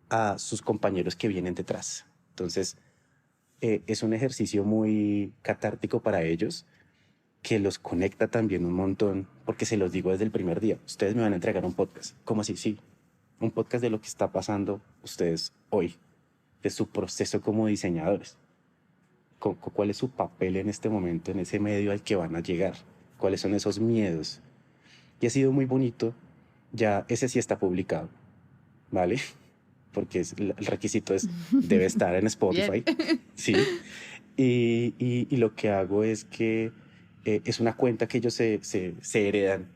a sus compañeros que vienen detrás. Entonces, es un ejercicio muy catártico para ellos, que los conecta también un montón, porque se los digo desde el primer día. Ustedes me van a entregar un podcast. ¿Cómo así? Sí, un podcast de lo que está pasando ustedes hoy, de su proceso como diseñadores. ¿Cuál es su papel en este momento, en ese medio al que van a llegar? ¿Cuáles son esos miedos? Y ha sido muy bonito. Ya ese sí está publicado, ¿vale? Porque el requisito debe estar en Spotify. Sí. Y lo que hago es que es una cuenta que ellos se heredan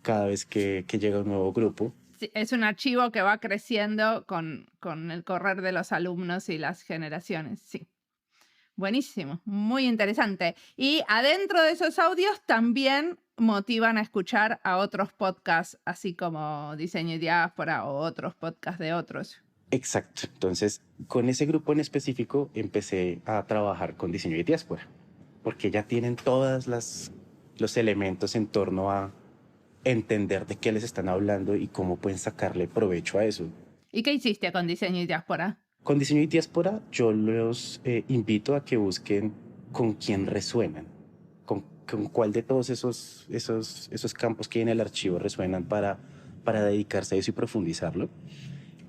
cada vez que llega un nuevo grupo. Sí, es un archivo que va creciendo con el correr de los alumnos y las generaciones, sí. Buenísimo, muy interesante. Y adentro de esos audios también motivan a escuchar a otros podcasts, así como Diseño y Diáspora o otros podcasts de otros. Exacto. Entonces, con ese grupo en específico empecé a trabajar con Diseño y Diáspora, porque ya tienen todos los elementos en torno a entender de qué les están hablando y cómo pueden sacarle provecho a eso. ¿Y qué hiciste con Diseño y Diáspora? Con Diseño y Diáspora yo los invito a que busquen con quién resuenan, con cuál de todos esos campos que hay en el archivo resuenan para dedicarse a eso y profundizarlo.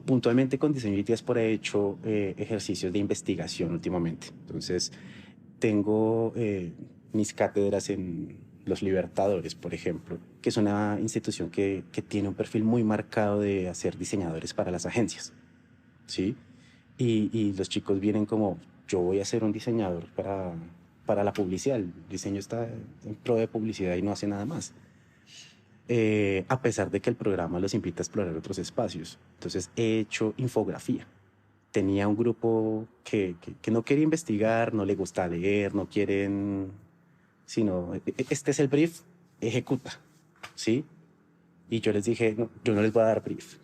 Puntualmente con Diseño y Diáspora he hecho ejercicios de investigación últimamente. Entonces tengo mis cátedras en Los Libertadores, por ejemplo, que es una institución que tiene un perfil muy marcado de hacer diseñadores para las agencias, ¿sí? Y los chicos vienen como, yo voy a ser un diseñador para la publicidad. El diseño está en pro de publicidad y no hace nada más. a pesar de que el programa los invita a explorar otros espacios. Entonces he hecho infografía. Tenía un grupo que no quería investigar, no le gusta leer, no quieren, sino este es el brief, ejecuta, ¿sí? Y yo les dije, no, yo no les voy a dar brief,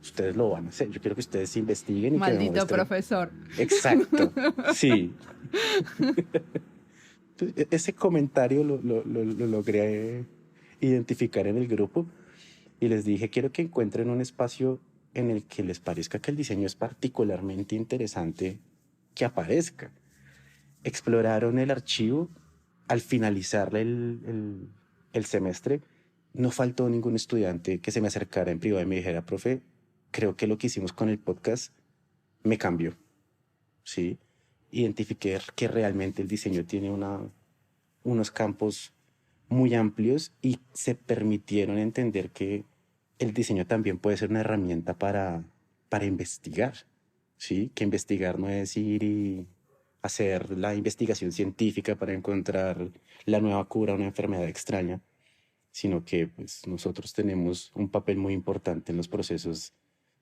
ustedes lo van a hacer, yo quiero que ustedes investiguen y Maldito que me muestren. profesor. Exacto, sí. Entonces, ese comentario lo logré identificar en el grupo y les dije, quiero que encuentren un espacio en el que les parezca que el diseño es particularmente interesante que aparezca. Exploraron el archivo. Al finalizar el semestre, no faltó ningún estudiante que se me acercara en privado y me dijera, profe, creo que lo que hicimos con el podcast me cambió. ¿Sí? Identifiqué que realmente el diseño tiene unos campos muy amplios y se permitieron entender que el diseño también puede ser una herramienta para investigar, ¿sí? Que investigar no es ir y hacer la investigación científica para encontrar la nueva cura a una enfermedad extraña, sino que pues, nosotros tenemos un papel muy importante en los procesos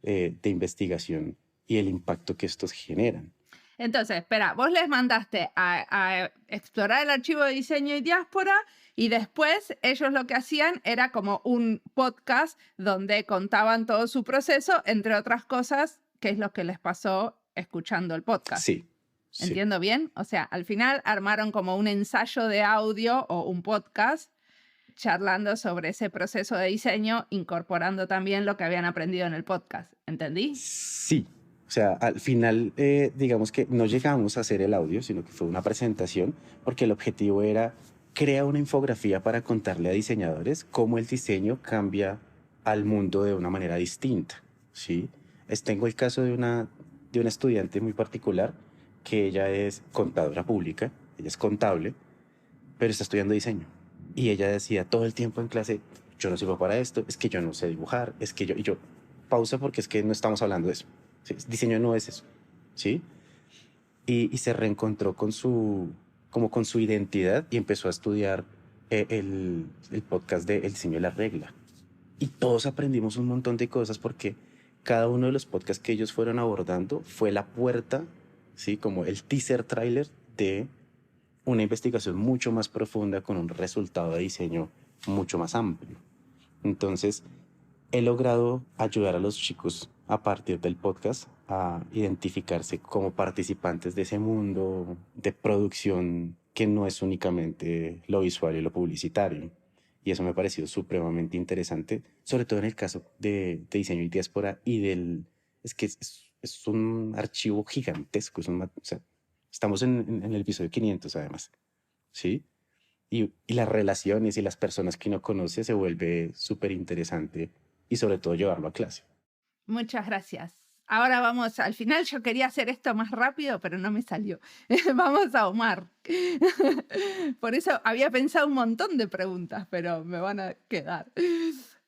de investigación y el impacto que estos generan. Entonces, espera, vos les mandaste a explorar el archivo de diseño y diáspora y después ellos lo que hacían era como un podcast donde contaban todo su proceso, entre otras cosas, qué es lo que les pasó escuchando el podcast. Sí. ¿Entiendo bien? O sea, al final armaron como un ensayo de audio o un podcast charlando sobre ese proceso de diseño, incorporando también lo que habían aprendido en el podcast. ¿Entendí? Sí. O sea, al final, digamos que no llegamos a hacer el audio, sino que fue una presentación, porque el objetivo era crear una infografía para contarle a diseñadores cómo el diseño cambia al mundo de una manera distinta, ¿sí? Tengo el caso de una estudiante muy particular, que ella es contadora pública, ella es contable, pero está estudiando diseño. Y ella decía todo el tiempo en clase, yo no sirvo para esto, es que yo no sé dibujar, es que yo... Y yo, pausa porque es que no estamos hablando de eso. ¿Sí? Diseño no es eso, ¿sí? Y se reencontró con su identidad y empezó a estudiar el podcast de El diseño de la regla. Y todos aprendimos un montón de cosas porque cada uno de los podcasts que ellos fueron abordando fue la puerta, ¿sí? Como el teaser trailer de una investigación mucho más profunda con un resultado de diseño mucho más amplio. Entonces, he logrado ayudar a los chicos a partir del podcast a identificarse como participantes de ese mundo de producción que no es únicamente lo visual y lo publicitario. Y eso me ha parecido supremamente interesante, sobre todo en el caso de diseño y diáspora es que es un archivo gigantesco, o sea, estamos en el episodio 500 además, ¿sí? Y las relaciones y las personas que uno conoce se vuelve súper interesante y sobre todo llevarlo a clase. Muchas gracias. Ahora vamos, al final yo quería hacer esto más rápido, pero no me salió. Vamos a Omar. Por eso había pensado un montón de preguntas, pero me van a quedar.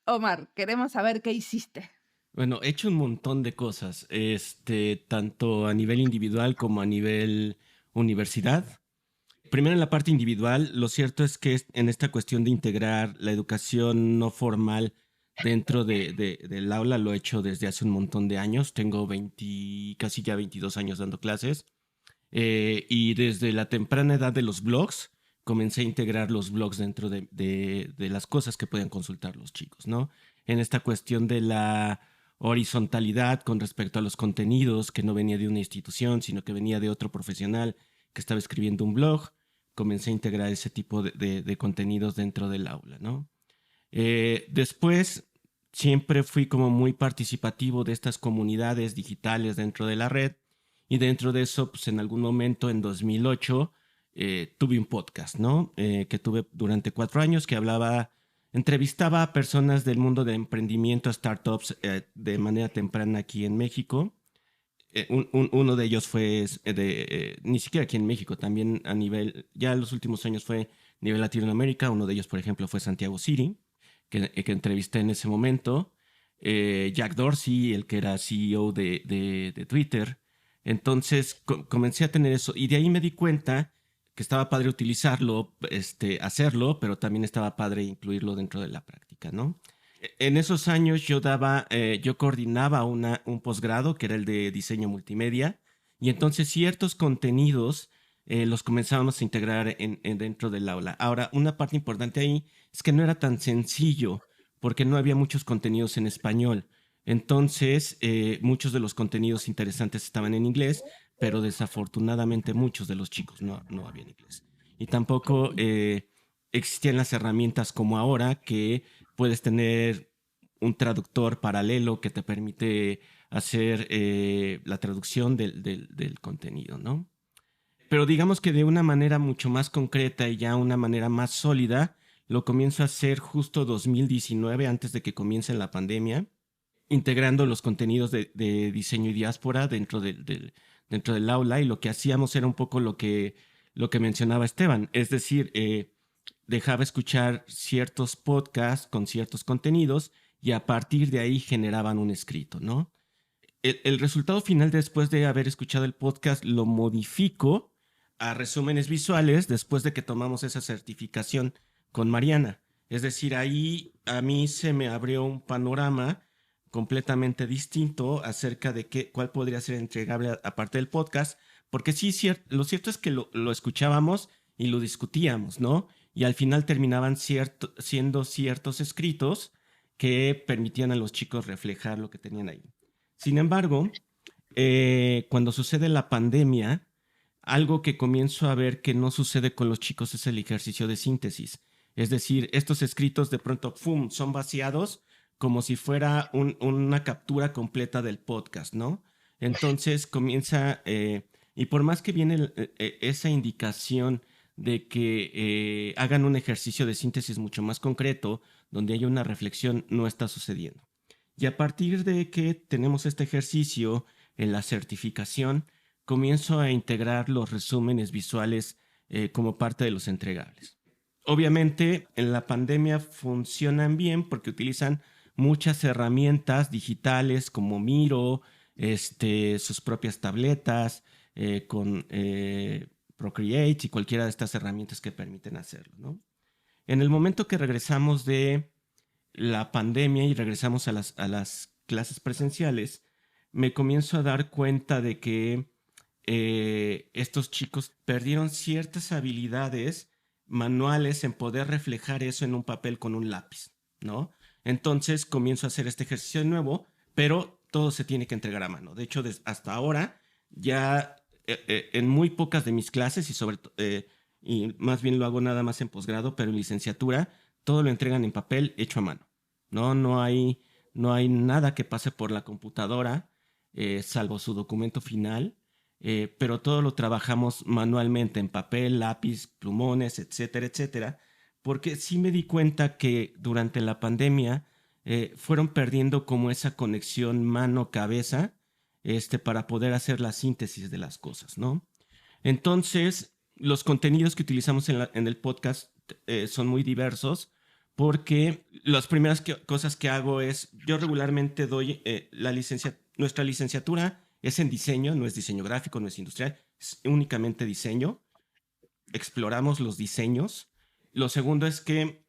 Omar, queremos saber qué hiciste. Bueno, he hecho un montón de cosas, tanto a nivel individual como a nivel universidad. Primero en la parte individual, lo cierto es que en esta cuestión de integrar la educación no formal dentro del aula lo he hecho desde hace un montón de años. Tengo casi ya 22 años dando clases. Y desde la temprana edad de los blogs, comencé a integrar los blogs dentro de las cosas que pueden consultar los chicos, ¿no? En esta cuestión de la horizontalidad con respecto a los contenidos, que no venía de una institución, sino que venía de otro profesional que estaba escribiendo un blog, comencé a integrar ese tipo de contenidos dentro del aula, ¿no? Después siempre fui como muy participativo de estas comunidades digitales dentro de la red y dentro de eso, pues en algún momento en 2008 tuve un podcast, ¿no? Que tuve durante 4 años que entrevistaba a personas del mundo de emprendimiento, startups de manera temprana aquí en México. Uno de ellos fue ni siquiera aquí en México, también a nivel, ya en los últimos años fue a nivel Latinoamérica. Uno de ellos, por ejemplo, fue Santiago Siri, que entrevisté en ese momento. Jack Dorsey, el que era CEO de Twitter. Entonces comencé a tener eso y de ahí me di cuenta que estaba padre utilizarlo, hacerlo, pero también estaba padre incluirlo dentro de la práctica. tecnológica, ¿no? En esos años yo coordinaba un posgrado que era el de diseño multimedia, y entonces ciertos contenidos los comenzábamos a integrar dentro del aula. Ahora, una parte importante ahí es que no era tan sencillo porque no había muchos contenidos en español. Entonces, muchos de los contenidos interesantes estaban en inglés, pero desafortunadamente muchos de los chicos no habían inglés. Y tampoco existían las herramientas como ahora, que puedes tener un traductor paralelo que te permite hacer la traducción del contenido, ¿no? Pero digamos que de una manera mucho más concreta y ya una manera más sólida, lo comienzo a hacer justo 2019, antes de que comience la pandemia, integrando los contenidos de diseño y diáspora dentro del aula, y lo que hacíamos era un poco lo que mencionaba Esteban, es decir, dejaba escuchar ciertos podcasts con ciertos contenidos y a partir de ahí generaban un escrito, ¿no? El resultado final, después de haber escuchado el podcast, lo modifico a resúmenes visuales después de que tomamos esa certificación con Mariana. Es decir, ahí a mí se me abrió un panorama completamente distinto acerca de cuál podría ser entregable aparte del podcast, porque sí, lo cierto es que lo escuchábamos y lo discutíamos, ¿no? Y al final terminaban siendo ciertos escritos que permitían a los chicos reflejar lo que tenían ahí. Sin embargo, cuando sucede la pandemia, algo que comienzo a ver que no sucede con los chicos es el ejercicio de síntesis. Es decir, estos escritos de pronto ¡fum!, son vaciados como si fuera una captura completa del podcast, ¿no? Entonces comienza, y por más que viene esa indicación de que hagan un ejercicio de síntesis mucho más concreto, donde haya una reflexión, no está sucediendo. Y a partir de que tenemos este ejercicio en la certificación, comienzo a integrar los resúmenes visuales como parte de los entregables. Obviamente, en la pandemia funcionan bien porque utilizan muchas herramientas digitales como Miro, sus propias tabletas, con Procreate y cualquiera de estas herramientas que permiten hacerlo, ¿no? En el momento que regresamos de la pandemia y regresamos a las clases presenciales, me comienzo a dar cuenta de que estos chicos perdieron ciertas habilidades manuales en poder reflejar eso en un papel con un lápiz, ¿no? Entonces comienzo a hacer este ejercicio de nuevo, pero todo se tiene que entregar a mano. De hecho, hasta ahora ya en muy pocas de mis clases y más bien lo hago nada más en posgrado, pero en licenciatura todo lo entregan en papel hecho a mano. No hay nada que pase por la computadora, salvo su documento final, pero todo lo trabajamos manualmente en papel, lápiz, plumones, etcétera, etcétera, porque sí me di cuenta que durante la pandemia fueron perdiendo como esa conexión mano-cabeza para poder hacer la síntesis de las cosas, ¿no? Entonces, los contenidos que utilizamos en el podcast son muy diversos, porque las primeras cosas que hago es, yo regularmente doy nuestra licenciatura es en diseño, no es diseño gráfico, no es industrial, es únicamente diseño. Exploramos los diseños. Lo segundo es que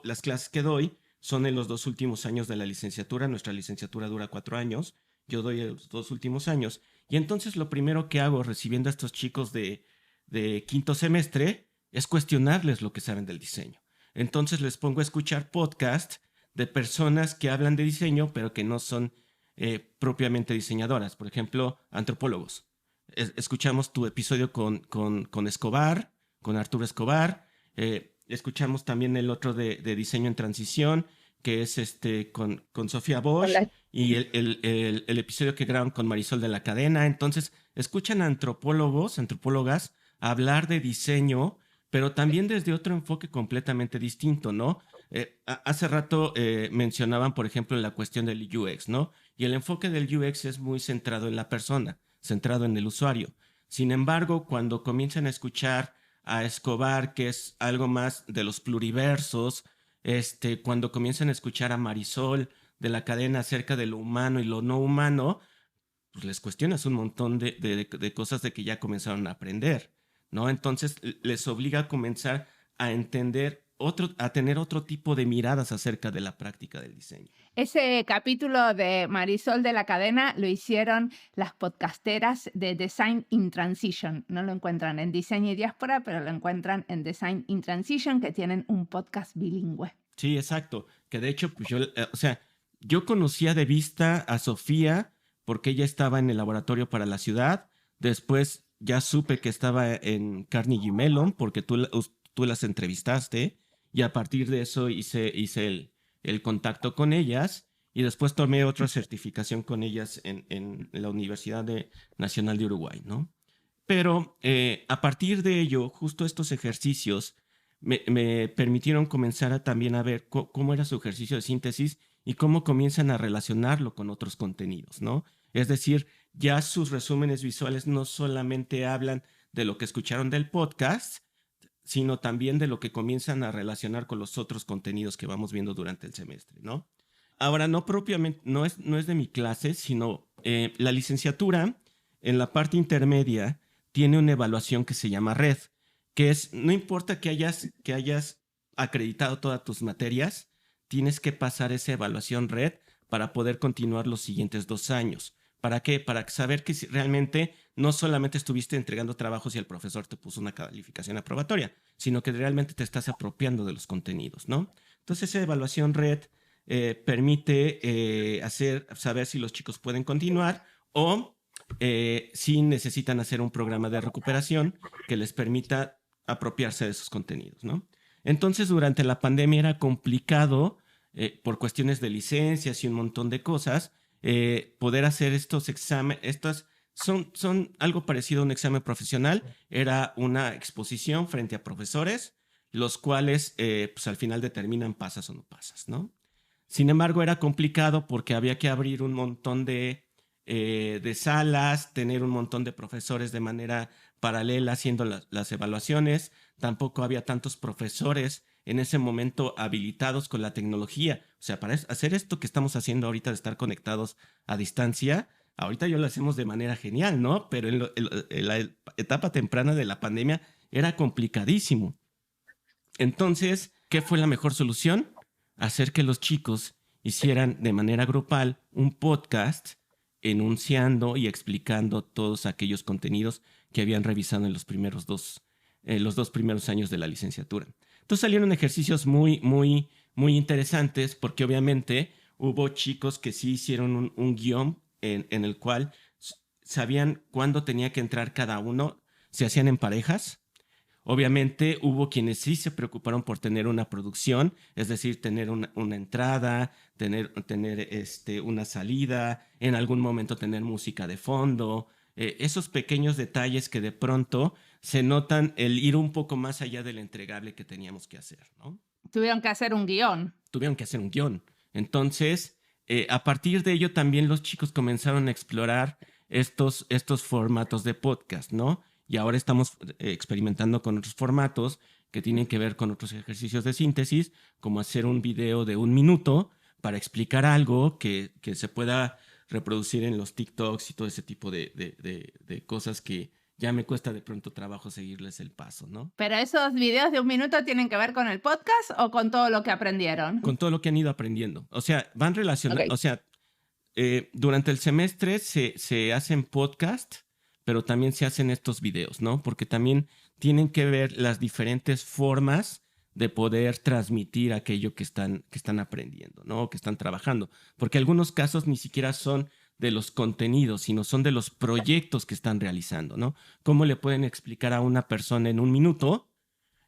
las clases que doy son en los 2 últimos años de la licenciatura. Nuestra licenciatura dura 4 años. Yo doy los 2 últimos años. Y entonces lo primero que hago recibiendo a estos chicos de quinto semestre es cuestionarles lo que saben del diseño. Entonces les pongo a escuchar podcasts de personas que hablan de diseño, pero que no son propiamente diseñadoras. Por ejemplo, antropólogos. Escuchamos tu episodio con Escobar, con Arturo Escobar. Escuchamos también el otro de diseño en transición, que es con Sofía Bosch. Hola. Y el episodio que graban con Marisol de la Cadena. Entonces, escuchan a antropólogas hablar de diseño, pero también desde otro enfoque completamente distinto, ¿no? Hace rato mencionaban, por ejemplo, la cuestión del UX, ¿no? Y el enfoque del UX es muy centrado en la persona, centrado en el usuario. Sin embargo, cuando comienzan a escuchar a Escobar, que es algo más de los pluriversos, cuando comienzan a escuchar a Marisol de la Cadena acerca de lo humano y lo no humano, pues les cuestionas un montón de cosas de que ya comenzaron a aprender, ¿no? Entonces les obliga a comenzar a entender a tener otro tipo de miradas acerca de la práctica del diseño. Ese capítulo de Marisol de la Cadena lo hicieron las podcasteras de Design in Transition. No lo encuentran en Diseño y Diáspora, pero lo encuentran en Design in Transition, que tienen un podcast bilingüe. Sí, exacto. Que de hecho, pues yo conocía de vista a Sofía porque ella estaba en el laboratorio para la ciudad. Después ya supe que estaba en Carnegie Mellon porque tú las entrevistaste y a partir de eso hice el contacto con ellas y después tomé otra certificación con ellas en la Universidad Nacional de Uruguay, ¿no? Pero a partir de ello, justo estos ejercicios me permitieron comenzar también a ver cómo era su ejercicio de síntesis y cómo comienzan a relacionarlo con otros contenidos, ¿no? Es decir, ya sus resúmenes visuales no solamente hablan de lo que escucharon del podcast, sino también de lo que comienzan a relacionar con los otros contenidos que vamos viendo durante el semestre, ¿no? Ahora, no propiamente, no es de mi clase, sino la licenciatura en la parte intermedia tiene una evaluación que se llama RED, que es, no importa que hayas acreditado todas tus materias, tienes que pasar esa evaluación RED para poder continuar los siguientes 2 años. ¿Para qué? Para saber que realmente no solamente estuviste entregando trabajos y el profesor te puso una calificación aprobatoria, sino que realmente te estás apropiando de los contenidos, ¿no? Entonces, esa evaluación RED permite saber si los chicos pueden continuar o si necesitan hacer un programa de recuperación que les permita apropiarse de esos contenidos, ¿no? Entonces, durante la pandemia era complicado, por cuestiones de licencias y un montón de cosas, poder hacer estos exámenes. Son algo parecido a un examen profesional. Era una exposición frente a profesores, los cuales pues al final determinan pasas o no pasas, ¿no? Sin embargo, era complicado porque había que abrir un montón de salas, tener un montón de profesores de manera paralela haciendo las evaluaciones. Tampoco había tantos profesores en ese momento habilitados con la tecnología. O sea, para hacer esto que estamos haciendo ahorita de estar conectados a distancia, ahorita yo lo hacemos de manera genial, ¿no? Pero en la etapa temprana de la pandemia era complicadísimo. Entonces, ¿qué fue la mejor solución? Hacer que los chicos hicieran de manera grupal un podcast enunciando y explicando todos aquellos contenidos que habían revisado en los los 2 primeros años de la licenciatura. Entonces salieron ejercicios muy, muy, muy interesantes porque obviamente hubo chicos que sí hicieron un guión en el cual sabían cuándo tenía que entrar cada uno, se hacían en parejas. Obviamente hubo quienes sí se preocuparon por tener una producción, es decir, tener una entrada, tener una salida, en algún momento tener música de fondo, esos pequeños detalles que de pronto se notan el ir un poco más allá del entregable que teníamos que hacer, ¿no? Tuvieron que hacer un guión. Tuvieron que hacer un guión. Entonces, a partir de ello también los chicos comenzaron a explorar estos formatos de podcast, ¿no? Y ahora estamos experimentando con otros formatos que tienen que ver con otros ejercicios de síntesis, como hacer un video de 1 minuto para explicar algo que se pueda reproducir en los TikToks y todo ese tipo de cosas que ya me cuesta de pronto trabajo seguirles el paso, ¿no? ¿Pero esos videos de 1 minuto tienen que ver con el podcast o con todo lo que aprendieron? Con todo lo que han ido aprendiendo. O sea, van relacionados. Okay. O sea, durante el semestre se hacen podcasts, pero también se hacen estos videos, ¿no? Porque también tienen que ver las diferentes formas de poder transmitir aquello que están aprendiendo, ¿no? Que están trabajando. Porque algunos casos ni siquiera son de los contenidos, sino son de los proyectos que están realizando, ¿no? ¿Cómo le pueden explicar a una persona en 1 minuto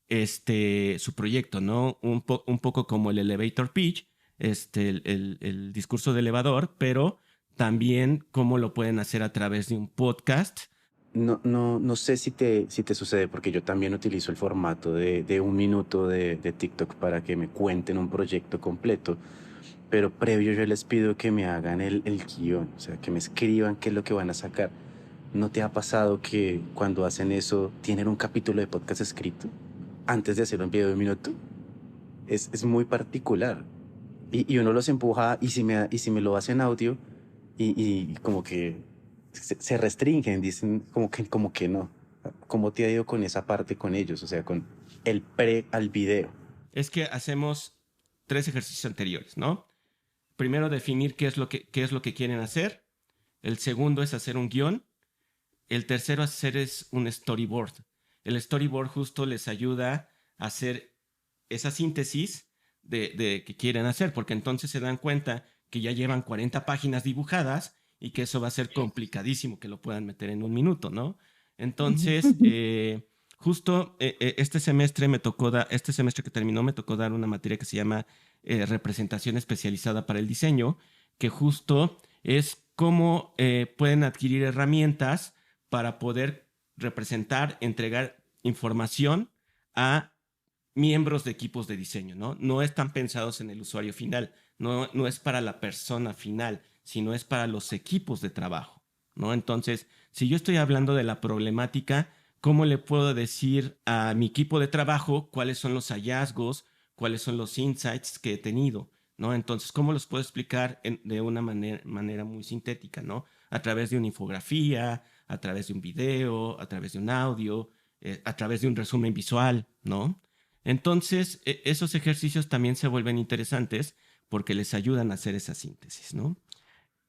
su proyecto, ¿no? Un poco como el elevator pitch, el discurso de elevador, pero también cómo lo pueden hacer a través de un podcast. No sé si te sucede, porque yo también utilizo el formato de 1 minuto de TikTok para que me cuenten un proyecto completo, pero previo yo les pido que me hagan el guión, o sea, que me escriban qué es lo que van a sacar. ¿No te ha pasado que cuando hacen eso tienen un capítulo de podcast escrito antes de hacer un video de 1 minuto? Es muy particular y uno los empuja y si me lo hacen audio y como que se restringen, dicen como que no. ¿Cómo te ha ido con esa parte con ellos? O sea, con el pre al video. es que hacemos 3 ejercicios anteriores, ¿no? Primero, definir qué es lo que quieren hacer. El segundo es hacer un guión. El tercero, hacer es un storyboard. El storyboard justo les ayuda a hacer esa síntesis de que quieren hacer, porque entonces se dan cuenta que ya llevan 40 páginas dibujadas y que eso va a ser complicadísimo que lo puedan meter en un minuto, ¿no? Entonces, justo este semestre que terminó me tocó dar una materia que se llama representación especializada para el diseño, que justo es cómo pueden adquirir herramientas para poder representar, entregar información a miembros de equipos de diseño, ¿no? No están pensados en el usuario final, no es para la persona final, sino es para los equipos de trabajo, ¿no? Entonces, si yo estoy hablando de la problemática, ¿cómo le puedo decir a mi equipo de trabajo cuáles son los hallazgos, cuáles son los insights que he tenido, ¿no? Entonces, ¿cómo los puedo explicar de una manera muy sintética, ¿no? A través de una infografía, a través de un video, a través de un audio, a través de un resumen visual, ¿no? Entonces, esos ejercicios también se vuelven interesantes porque les ayudan a hacer esa síntesis, ¿no?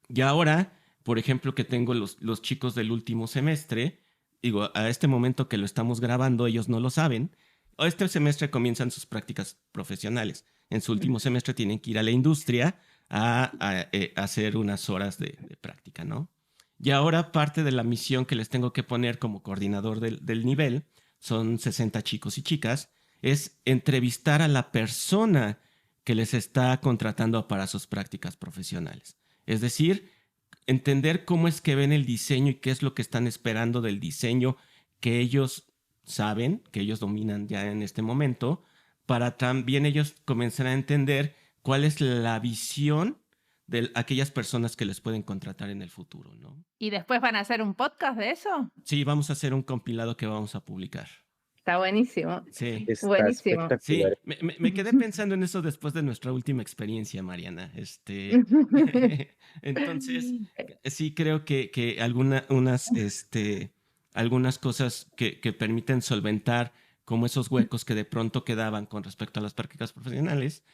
Y ahora, por ejemplo, que tengo los chicos del último semestre, digo, a este momento que lo estamos grabando, ellos no lo saben. Este semestre comienzan sus prácticas profesionales. En su último semestre tienen que ir a la industria a hacer unas horas de práctica, ¿no? Y ahora parte de la misión que les tengo que poner como coordinador del nivel, son 60 chicos y chicas, es entrevistar a la persona que les está contratando para sus prácticas profesionales. Es decir, entender cómo es que ven el diseño y qué es lo que están esperando del diseño que ellos saben, que ellos dominan ya en este momento, para también ellos comenzar a entender cuál es la visión de aquellas personas que les pueden contratar en el futuro, ¿no? ¿Y después van a hacer un podcast de eso? Sí, vamos a hacer un compilado que vamos a publicar. Está buenísimo. Sí. Está Buenísimo. espectacular. Sí, me quedé pensando en eso después de nuestra última experiencia, Mariana. Entonces, sí creo que algunas cosas que permiten solventar como esos huecos que de pronto quedaban con respecto a las prácticas profesionales,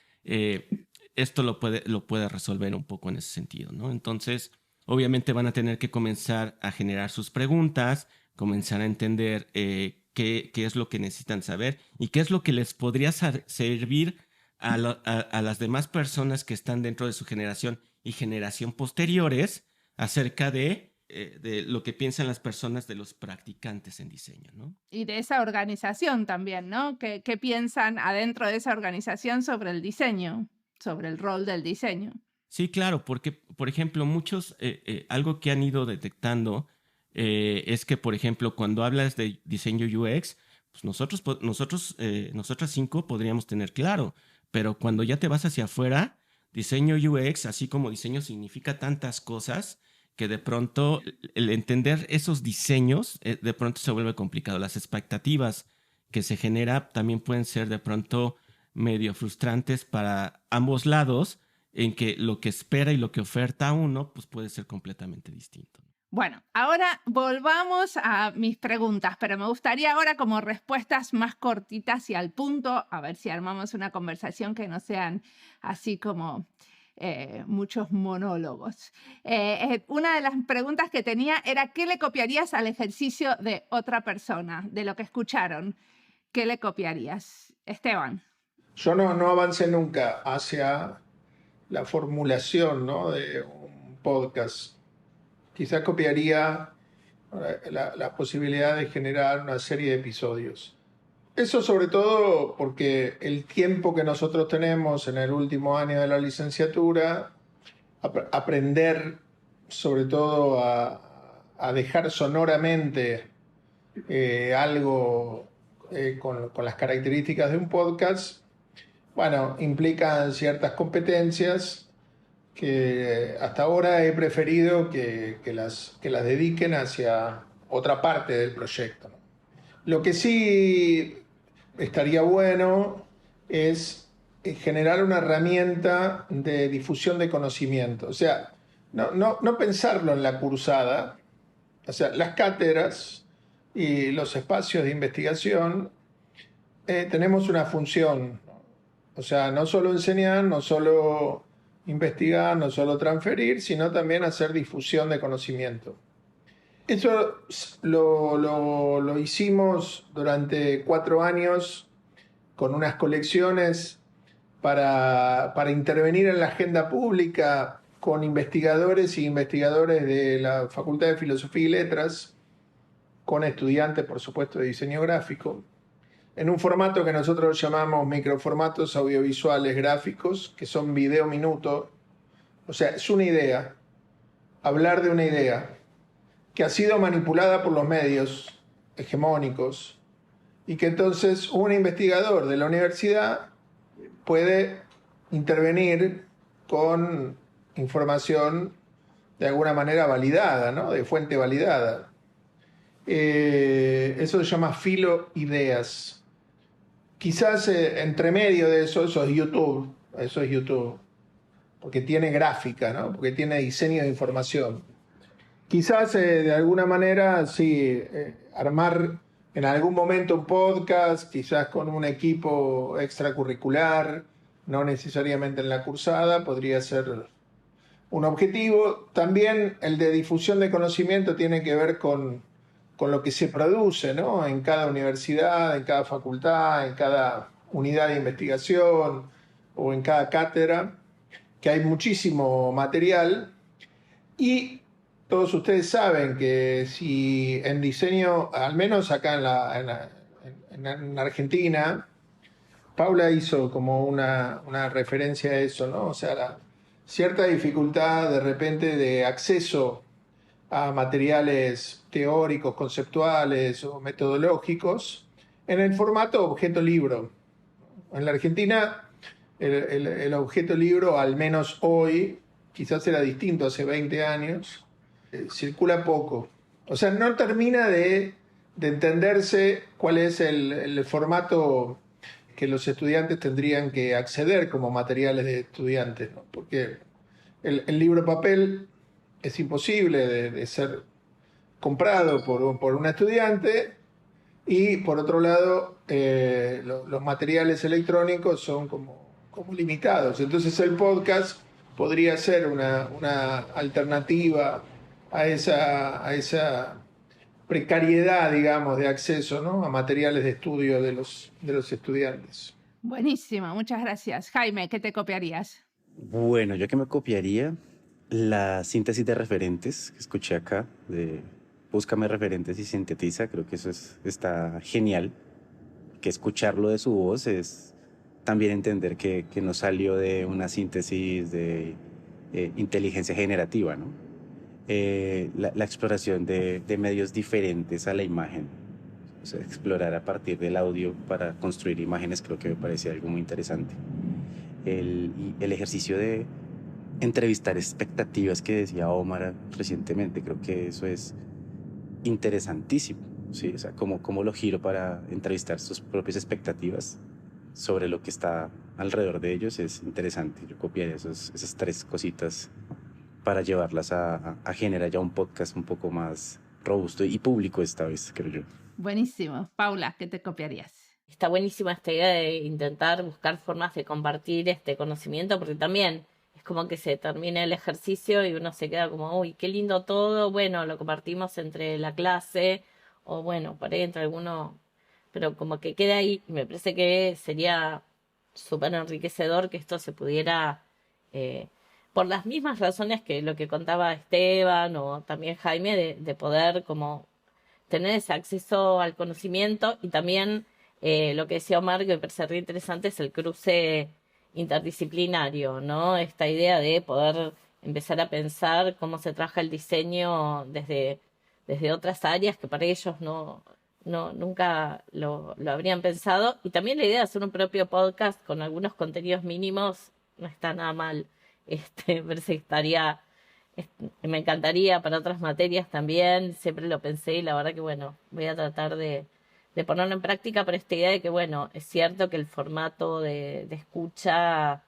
esto lo puede resolver un poco en ese sentido, ¿no? Entonces, obviamente van a tener que comenzar a generar sus preguntas, comenzar a entender qué es lo que necesitan saber y qué es lo que les podría servir a las demás personas que están dentro de su generación y generación posteriores acerca de lo que piensan las personas de los practicantes en diseño, ¿no? Y de esa organización también, ¿no? ¿Qué piensan adentro de esa organización sobre el diseño, sobre el rol del diseño? Sí, claro, porque, por ejemplo, muchos, algo que han ido detectando es que, por ejemplo, cuando hablas de diseño UX, pues nosotras 5 podríamos tener claro, pero cuando ya te vas hacia afuera, diseño UX, así como diseño, significa tantas cosas que de pronto el entender esos diseños de pronto se vuelve complicado. Las expectativas que se genera también pueden ser de pronto medio frustrantes para ambos lados, en que lo que espera y lo que oferta uno pues puede ser completamente distinto. Bueno, ahora volvamos a mis preguntas, pero me gustaría ahora como respuestas más cortitas y al punto, a ver si armamos una conversación que no sean así como muchos monólogos. Una de las preguntas que tenía era, ¿qué le copiarías al ejercicio de otra persona, de lo que escucharon? ¿Qué le copiarías? Esteban. Yo no avancé nunca hacia la formulación, ¿no?, de un podcast. Quizás copiaría la posibilidad de generar una serie de episodios. Eso sobre todo porque el tiempo que nosotros tenemos en el último año de la licenciatura, aprender sobre todo a dejar sonoramente algo con las características de un podcast, bueno, implican ciertas competencias que hasta ahora he preferido que las dediquen hacia otra parte del proyecto, ¿no? Lo que sí estaría bueno es generar una herramienta de difusión de conocimiento. O sea, no pensarlo en la cursada. O sea, las cátedras y los espacios de investigación tenemos una función, ¿no? O sea, no solo enseñar, no solo investigar, no solo transferir, sino también hacer difusión de conocimiento. Eso lo hicimos durante 4 años con unas colecciones para intervenir en la agenda pública con investigadores y investigadores de la Facultad de Filosofía y Letras, con estudiantes, por supuesto, de diseño gráfico, en un formato que nosotros llamamos microformatos audiovisuales gráficos, que son video minuto. O sea, es una idea, hablar de una idea que ha sido manipulada por los medios hegemónicos y que entonces un investigador de la universidad puede intervenir con información de alguna manera validada, ¿no? De fuente validada. Eso se llama filoideas. Quizás entre medio de eso es YouTube. Eso es YouTube. Porque tiene gráfica, ¿no? Porque tiene diseño de información. Quizás de alguna manera, sí, armar en algún momento un podcast, quizás con un equipo extracurricular, no necesariamente en la cursada, podría ser un objetivo. También el de difusión de conocimiento tiene que ver con lo que se produce, ¿no? En cada universidad, en cada facultad, en cada unidad de investigación o en cada cátedra, que hay muchísimo material. Y todos ustedes saben que si en diseño, al menos acá en Argentina, Paula hizo como una referencia a eso, ¿no? O sea, cierta dificultad de repente de acceso a materiales teóricos, conceptuales o metodológicos en el formato objeto-libro. En la Argentina, el objeto-libro, al menos hoy, quizás era distinto hace 20 años, circula poco. O sea, no termina de entenderse cuál es el formato que los estudiantes tendrían que acceder como materiales de estudiantes, ¿no? Porque el libro papel es imposible de ser comprado por un estudiante, y por otro lado los materiales electrónicos son como limitados. Entonces el podcast podría ser una alternativa a esa precariedad, digamos, de acceso, ¿no? A materiales de estudio de los estudiantes. Buenísimo, muchas gracias. Jaime, ¿qué te copiarías? Bueno, yo que me copiaría la síntesis de referentes que escuché acá, de búscame referentes y sintetiza. Creo que eso está genial, que escucharlo de su voz es también entender que no salió de una síntesis de inteligencia generativa, ¿no? La exploración de medios diferentes a la imagen, o sea, explorar a partir del audio para construir imágenes, creo que me parece algo muy interesante. El ejercicio de entrevistar expectativas que decía Omar recientemente, creo que eso es interesantísimo, ¿sí? O sea, cómo lo giro para entrevistar sus propias expectativas sobre lo que está alrededor de ellos es interesante. Yo copiaría esas 3 cositas para llevarlas a generar ya un podcast un poco más robusto y público esta vez, creo yo. Buenísimo. Paula, ¿qué te copiarías? Está buenísima esta idea de intentar buscar formas de compartir este conocimiento, porque también es como que se termina el ejercicio y uno se queda como, uy, qué lindo todo, bueno, lo compartimos entre la clase, o bueno, por ahí entre alguno, pero como que queda ahí, y me parece que sería súper enriquecedor que esto se pudiera, por las mismas razones que lo que contaba Esteban o también Jaime, de poder como tener ese acceso al conocimiento. Y también lo que decía Omar, que me parece re interesante, es el cruce interdisciplinario, ¿no? Esta idea de poder empezar a pensar cómo se trabaja el diseño desde otras áreas que para ellos nunca lo habrían pensado. Y también la idea de hacer un propio podcast con algunos contenidos mínimos no está nada mal. Me parece que estaría, me encantaría para otras materias también, siempre lo pensé, y la verdad que bueno, voy a tratar de ponerlo en práctica, por esta idea de que bueno, es cierto que el formato de escucha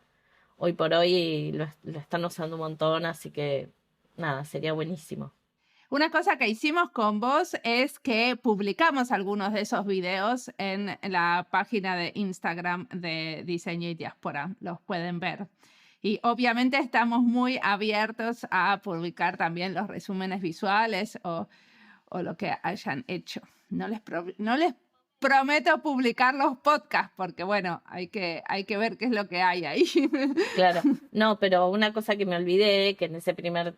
hoy por hoy lo están usando un montón, así que nada, sería buenísimo. Una cosa que hicimos con vos es que publicamos algunos de esos videos en la página de Instagram de Diseño y Diáspora. Los pueden ver. Y obviamente estamos muy abiertos a publicar también los resúmenes visuales o lo que hayan hecho. No les prometo publicar los podcasts porque, bueno, hay que ver qué es lo que hay ahí. Claro, no, pero una cosa que me olvidé, que en ese primer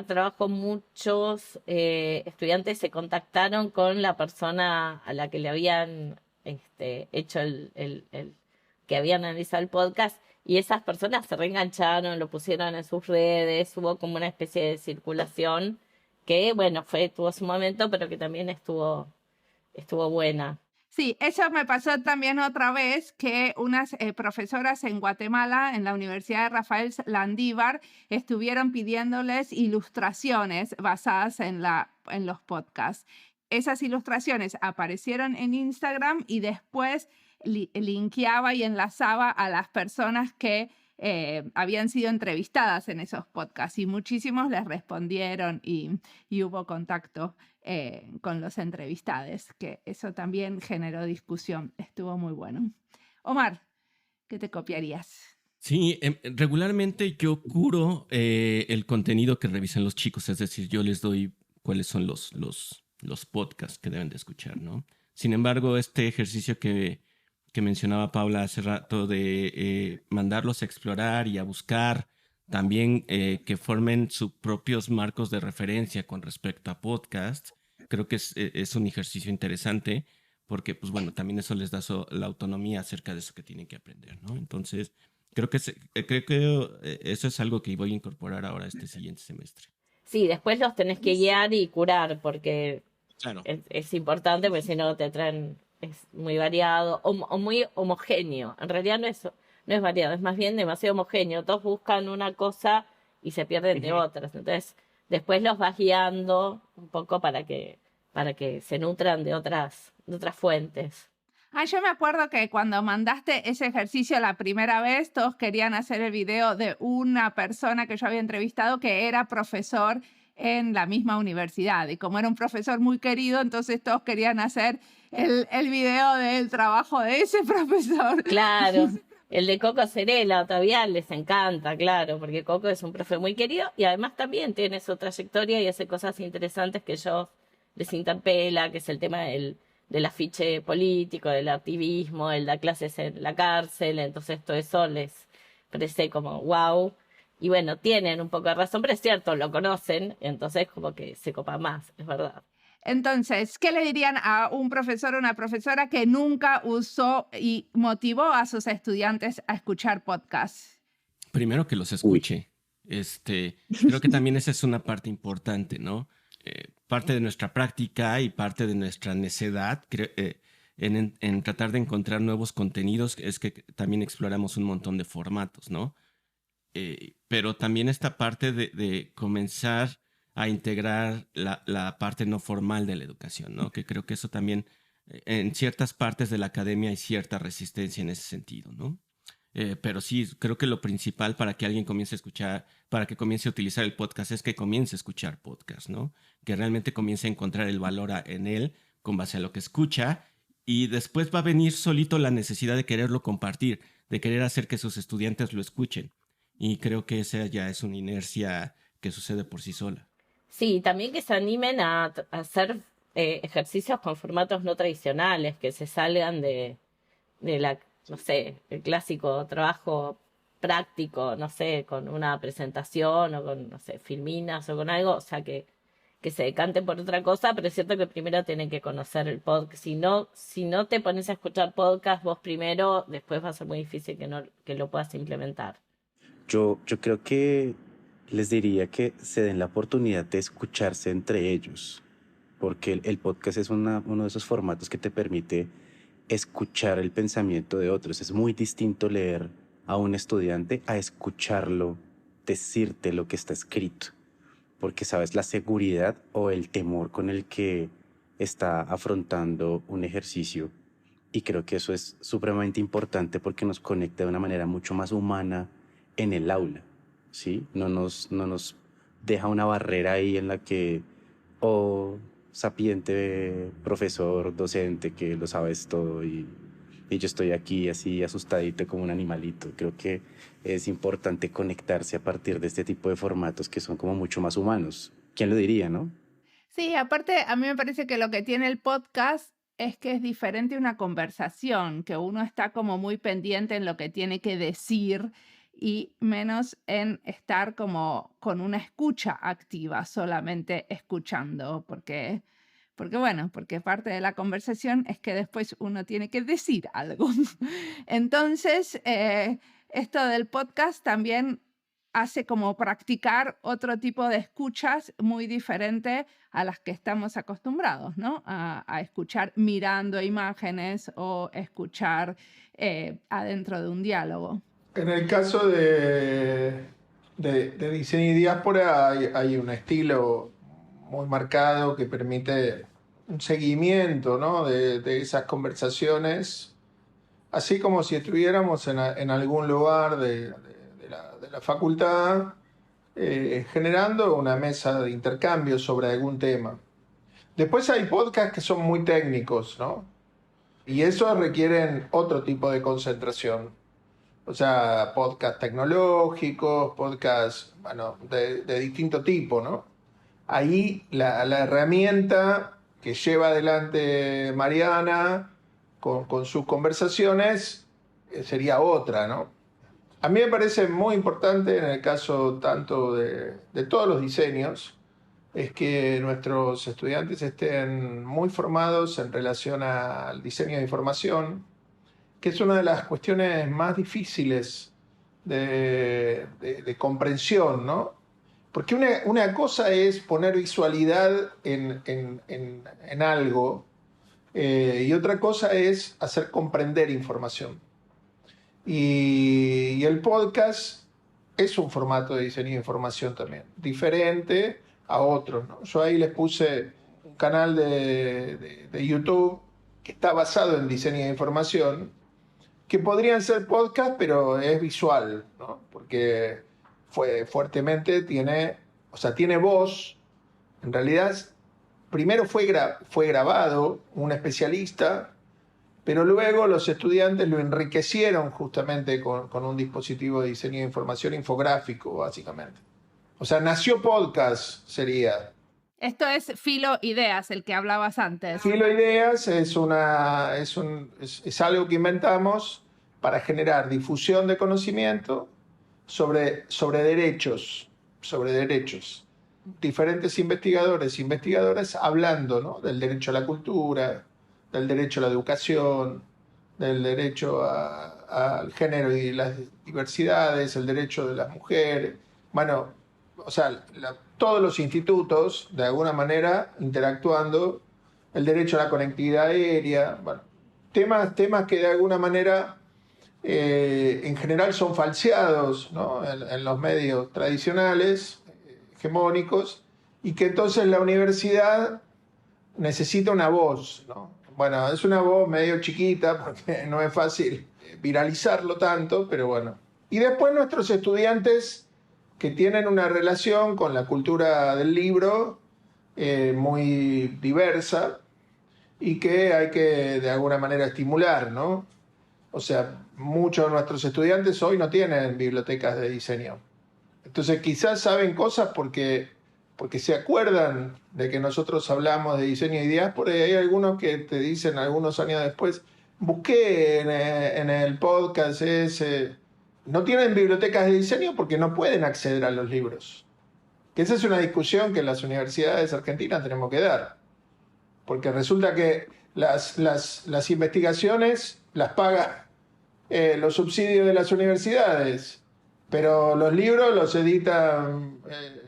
trabajo muchos estudiantes se contactaron con la persona a la que le habían hecho que habían analizado el podcast, y esas personas se reengancharon, lo pusieron en sus redes, hubo como una especie de circulación que, bueno, tuvo su momento, pero que también estuvo buena. Sí, eso me pasó también otra vez, que unas profesoras en Guatemala, en la Universidad de Rafael Landívar, estuvieron pidiéndoles ilustraciones basadas en los podcasts. Esas ilustraciones aparecieron en Instagram y después linkeaba y enlazaba a las personas que habían sido entrevistadas en esos podcasts, y muchísimos les respondieron y hubo contacto con los entrevistados, que eso también generó discusión. Estuvo muy bueno. Omar, ¿qué te copiarías? Sí, regularmente yo curo el contenido que revisan los chicos, es decir, yo les doy cuáles son los podcasts que deben de escuchar, ¿no? Sin embargo, este ejercicio que mencionaba Paula hace rato de mandarlos a explorar y a buscar también que formen sus propios marcos de referencia con respecto a podcasts, creo que es un ejercicio interesante porque, pues bueno, también eso les da la autonomía acerca de eso que tienen que aprender, ¿no? Entonces, creo que eso es algo que voy a incorporar ahora este siguiente semestre. Sí, después los tenés que guiar y curar porque claro. es importante, porque si no te traen... Es muy variado o muy homogéneo. En realidad no es variado, es más bien demasiado homogéneo. Todos buscan una cosa y se pierden de otras. Entonces, después los vas guiando un poco para que se nutran de otras fuentes. Yo me acuerdo que cuando mandaste ese ejercicio la primera vez, todos querían hacer el video de una persona que yo había entrevistado que era profesor en la misma universidad. Y como era un profesor muy querido, entonces todos querían hacer el video del trabajo de ese profesor. Claro, el de Coco Cerela todavía les encanta, claro, porque Coco es un profe muy querido y además también tiene su trayectoria y hace cosas interesantes que ellos les interpela, que es el tema del afiche político, del activismo, el da clases en la cárcel, entonces todo eso les parece como wow. Y bueno, tienen un poco de razón, pero es cierto, lo conocen, entonces como que se copa más, es verdad. Entonces, ¿qué le dirían a un profesor o una profesora que nunca usó y motivó a sus estudiantes a escuchar podcasts? Primero que los escuche. Creo que también esa es una parte importante, ¿no? Parte de nuestra práctica y parte de nuestra necedad en tratar de encontrar nuevos contenidos es que también exploramos un montón de formatos, ¿no? Pero también esta parte de comenzar a integrar la parte no formal de la educación, ¿no? Que creo que eso también, en ciertas partes de la academia hay cierta resistencia en ese sentido, ¿no? Pero sí, creo que lo principal para que alguien comience a escuchar, para que comience a utilizar el podcast es que comience a escuchar podcast, ¿no? Que realmente comience a encontrar el valor en él con base a lo que escucha, y después va a venir solito la necesidad de quererlo compartir, de querer hacer que sus estudiantes lo escuchen. Y creo que esa ya es una inercia que sucede por sí sola. Sí, también que se animen a hacer ejercicios con formatos no tradicionales, que se salgan de no sé, el clásico trabajo práctico, no sé, con una presentación o con, no sé, filminas o con algo, o sea, que se decanten por otra cosa, pero es cierto que primero tienen que conocer el podcast. Si no te pones a escuchar podcast vos primero, después va a ser muy difícil que lo puedas implementar. Yo creo que les diría que se den la oportunidad de escucharse entre ellos, porque el podcast es uno de esos formatos que te permite escuchar el pensamiento de otros. Es muy distinto leer a un estudiante a escucharlo decirte lo que está escrito, porque sabes la seguridad o el temor con el que está afrontando un ejercicio, y creo que eso es supremamente importante porque nos conecta de una manera mucho más humana en el aula, ¿sí? No nos deja una barrera ahí en la que, oh, sapiente profesor, docente, que lo sabes todo y yo estoy aquí así asustadito como un animalito. Creo que es importante conectarse a partir de este tipo de formatos que son como mucho más humanos. ¿Quién lo diría, no? Sí, aparte a mí me parece que lo que tiene el podcast es que es diferente a una conversación, que uno está como muy pendiente en lo que tiene que decir y menos en estar como con una escucha activa, solamente escuchando, porque parte de la conversación es que después uno tiene que decir algo. Entonces, esto del podcast también hace como practicar otro tipo de escuchas muy diferente a las que estamos acostumbrados, ¿no? A escuchar mirando imágenes o escuchar adentro de un diálogo. En el caso de diseño y diáspora hay un estilo muy marcado que permite un seguimiento, ¿no? de esas conversaciones, así como si estuviéramos en algún lugar de la facultad, generando una mesa de intercambio sobre algún tema. Después hay podcasts que son muy técnicos, ¿no? Y esos requieren otro tipo de concentración. O sea, podcasts tecnológicos, podcasts, bueno, de distinto tipo, ¿no? Ahí la herramienta que lleva adelante Mariana con sus conversaciones sería otra, ¿no? A mí me parece muy importante en el caso tanto de todos los diseños, es que nuestros estudiantes estén muy formados en relación al diseño de información, que es una de las cuestiones más difíciles de comprensión, ¿no? Porque una cosa es poner visualidad en algo y otra cosa es hacer comprender información. Y el podcast es un formato de diseño de información también, diferente a otros, ¿no? Yo ahí les puse un canal de YouTube que está basado en diseño de información, que podrían ser podcast, pero es visual, ¿no? Porque fuertemente tiene voz. En realidad, primero fue grabado un especialista, pero luego los estudiantes lo enriquecieron justamente con un dispositivo de diseño de información infográfico, básicamente. O sea, nació podcast, sería. Esto es Filo Ideas, el que hablabas antes. Filo Ideas es algo que inventamos para generar difusión de conocimiento sobre derechos. Diferentes investigadores e investigadoras hablando, ¿no? Del derecho a la cultura, del derecho a la educación, del derecho al género y las diversidades, el derecho de las mujeres. Bueno, o sea, todos los institutos, de alguna manera, interactuando, el derecho a la conectividad aérea, bueno, temas que de alguna manera en general son falseados, ¿no? en los medios tradicionales, hegemónicos, y que entonces la universidad necesita una voz, ¿no? Bueno, es una voz medio chiquita porque no es fácil viralizarlo tanto, pero bueno. Y después nuestros estudiantes que tienen una relación con la cultura del libro muy diversa y que hay que de alguna manera estimular, ¿no? O sea, muchos de nuestros estudiantes hoy no tienen bibliotecas de diseño. Entonces quizás saben cosas porque se acuerdan de que nosotros hablamos de diseño y diáspora, y hay algunos que te dicen algunos años después, busqué en el podcast ese. No tienen bibliotecas de diseño porque no pueden acceder a los libros. Que esa es una discusión que en las universidades argentinas tenemos que dar. Porque resulta que las investigaciones las pagan los subsidios de las universidades, pero los libros los editan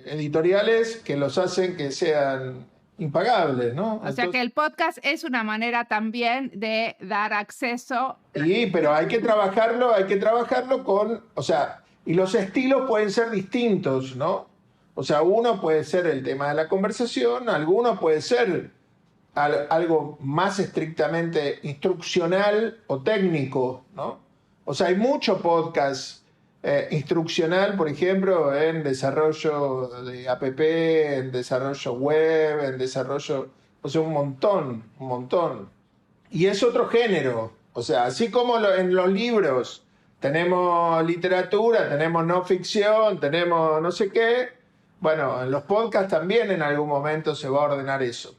editoriales que los hacen que sean impagables, ¿no? O sea que el podcast es una manera también de dar acceso. Sí, pero hay que trabajarlo con, o sea, y los estilos pueden ser distintos, ¿no? O sea, uno puede ser el tema de la conversación, alguno puede ser algo más estrictamente instruccional o técnico, ¿no? O sea, hay mucho podcast instruccional, por ejemplo, en desarrollo de app, en desarrollo web, en desarrollo, o sea, un montón. Y es otro género, o sea, así como en los libros tenemos literatura, tenemos no ficción, tenemos no sé qué, bueno, en los podcasts también en algún momento se va a ordenar eso.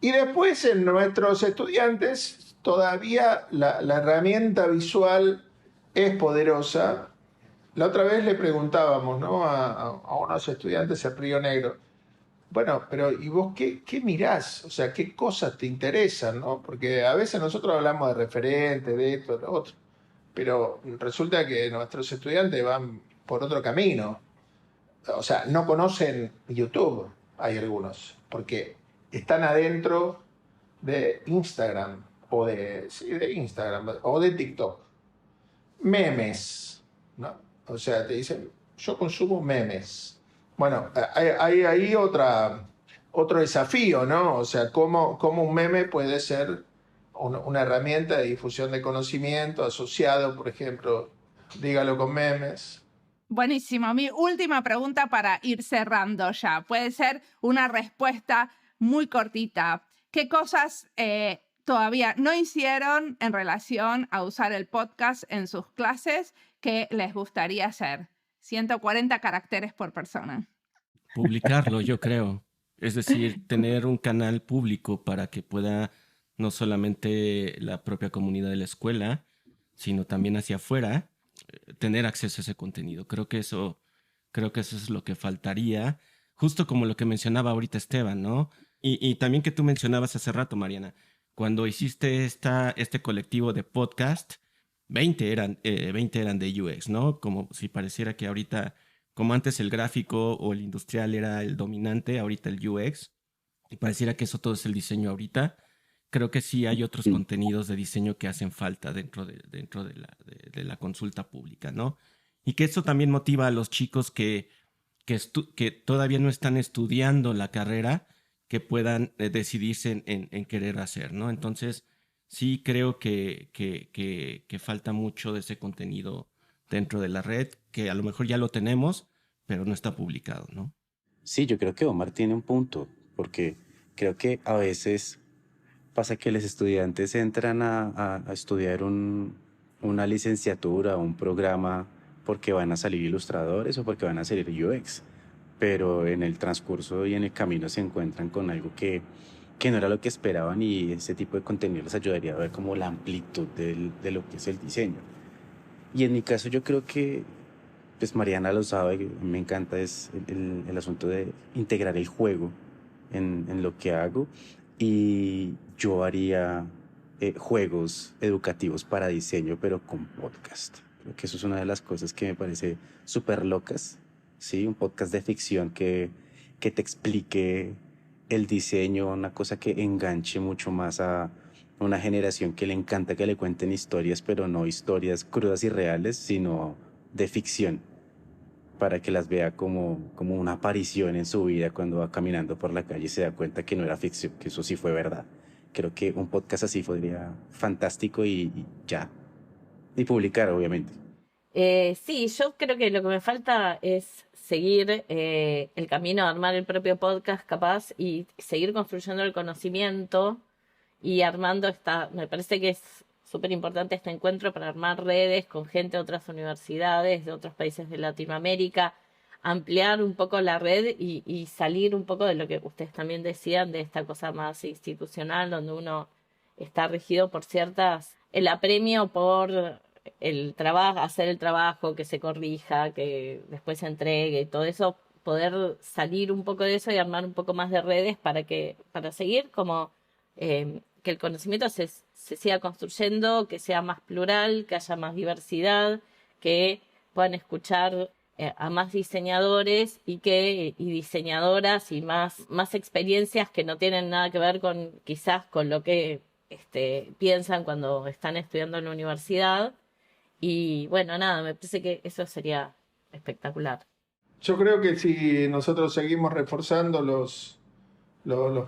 Y después en nuestros estudiantes todavía la herramienta visual es poderosa. La otra vez le preguntábamos, ¿no?, a unos estudiantes en Río Negro, bueno, pero ¿y vos qué mirás? O sea, ¿qué cosas te interesan, no? Porque a veces nosotros hablamos de referentes, de esto, de lo otro, pero resulta que nuestros estudiantes van por otro camino. O sea, no conocen YouTube, hay algunos, porque están adentro de Instagram de Instagram o de TikTok. Memes, ¿no? O sea, te dicen, yo consumo memes. Bueno, hay ahí otro desafío, ¿no? O sea, cómo un meme puede ser una herramienta de difusión de conocimiento asociado, por ejemplo, dígalo con memes. Buenísimo. Mi última pregunta para ir cerrando ya. Puede ser una respuesta muy cortita. ¿Qué cosas todavía no hicieron en relación a usar el podcast en sus clases que les gustaría hacer? 140 caracteres por persona. Publicarlo, yo creo. Es decir, tener un canal público para que pueda no solamente la propia comunidad de la escuela, sino también hacia afuera, tener acceso a ese contenido. Creo que eso es lo que faltaría, justo como lo que mencionaba ahorita Esteban, ¿no? Y también que tú mencionabas hace rato, Mariana, cuando hiciste este colectivo de podcast, 20 eran de UX, ¿no? Como si pareciera que ahorita, como antes el gráfico o el industrial era el dominante, ahorita el UX, y pareciera que eso todo es el diseño ahorita. Creo que sí hay otros contenidos de diseño que hacen falta dentro de la consulta pública, ¿no? Y que eso también motiva a los chicos que todavía no están estudiando la carrera, que puedan decidirse en querer hacer, ¿no? Entonces, sí creo que falta mucho de ese contenido dentro de la red, que a lo mejor ya lo tenemos, pero no está publicado, ¿no? Sí, yo creo que Omar tiene un punto, porque creo que a veces pasa que los estudiantes entran a estudiar una licenciatura o un programa porque van a salir ilustradores o porque van a salir UX, pero en el transcurso y en el camino se encuentran con algo que no era lo que esperaban, y ese tipo de contenido les ayudaría a ver como la amplitud de lo que es el diseño. Y en mi caso yo creo que, pues Mariana lo sabe, me encanta es el asunto de integrar el juego en lo que hago, y yo haría juegos educativos para diseño, pero con podcast. Creo que eso es una de las cosas que me parece súper locas, ¿sí? Un podcast de ficción que te explique el diseño, una cosa que enganche mucho más a una generación que le encanta que le cuenten historias, pero no historias crudas y reales, sino de ficción, para que las vea como una aparición en su vida cuando va caminando por la calle y se da cuenta que no era ficción, que eso sí fue verdad. Creo que un podcast así sería fantástico y ya. Y publicar, obviamente. Sí, yo creo que lo que me falta es seguir el camino de armar el propio podcast capaz y seguir construyendo el conocimiento y armando me parece que es súper importante este encuentro para armar redes con gente de otras universidades, de otros países de Latinoamérica, ampliar un poco la red y salir un poco de lo que ustedes también decían, de esta cosa más institucional, donde uno está regido por el apremio por el trabajo, hacer el trabajo, que se corrija, que después se entregue y todo eso, poder salir un poco de eso y armar un poco más de redes para seguir como que el conocimiento se siga construyendo, que sea más plural, que haya más diversidad, que puedan escuchar a más diseñadores y diseñadoras y más experiencias que no tienen nada que ver quizás con lo que piensan cuando están estudiando en la universidad. Y bueno, nada, me parece que eso sería espectacular. Yo creo que si nosotros seguimos reforzando los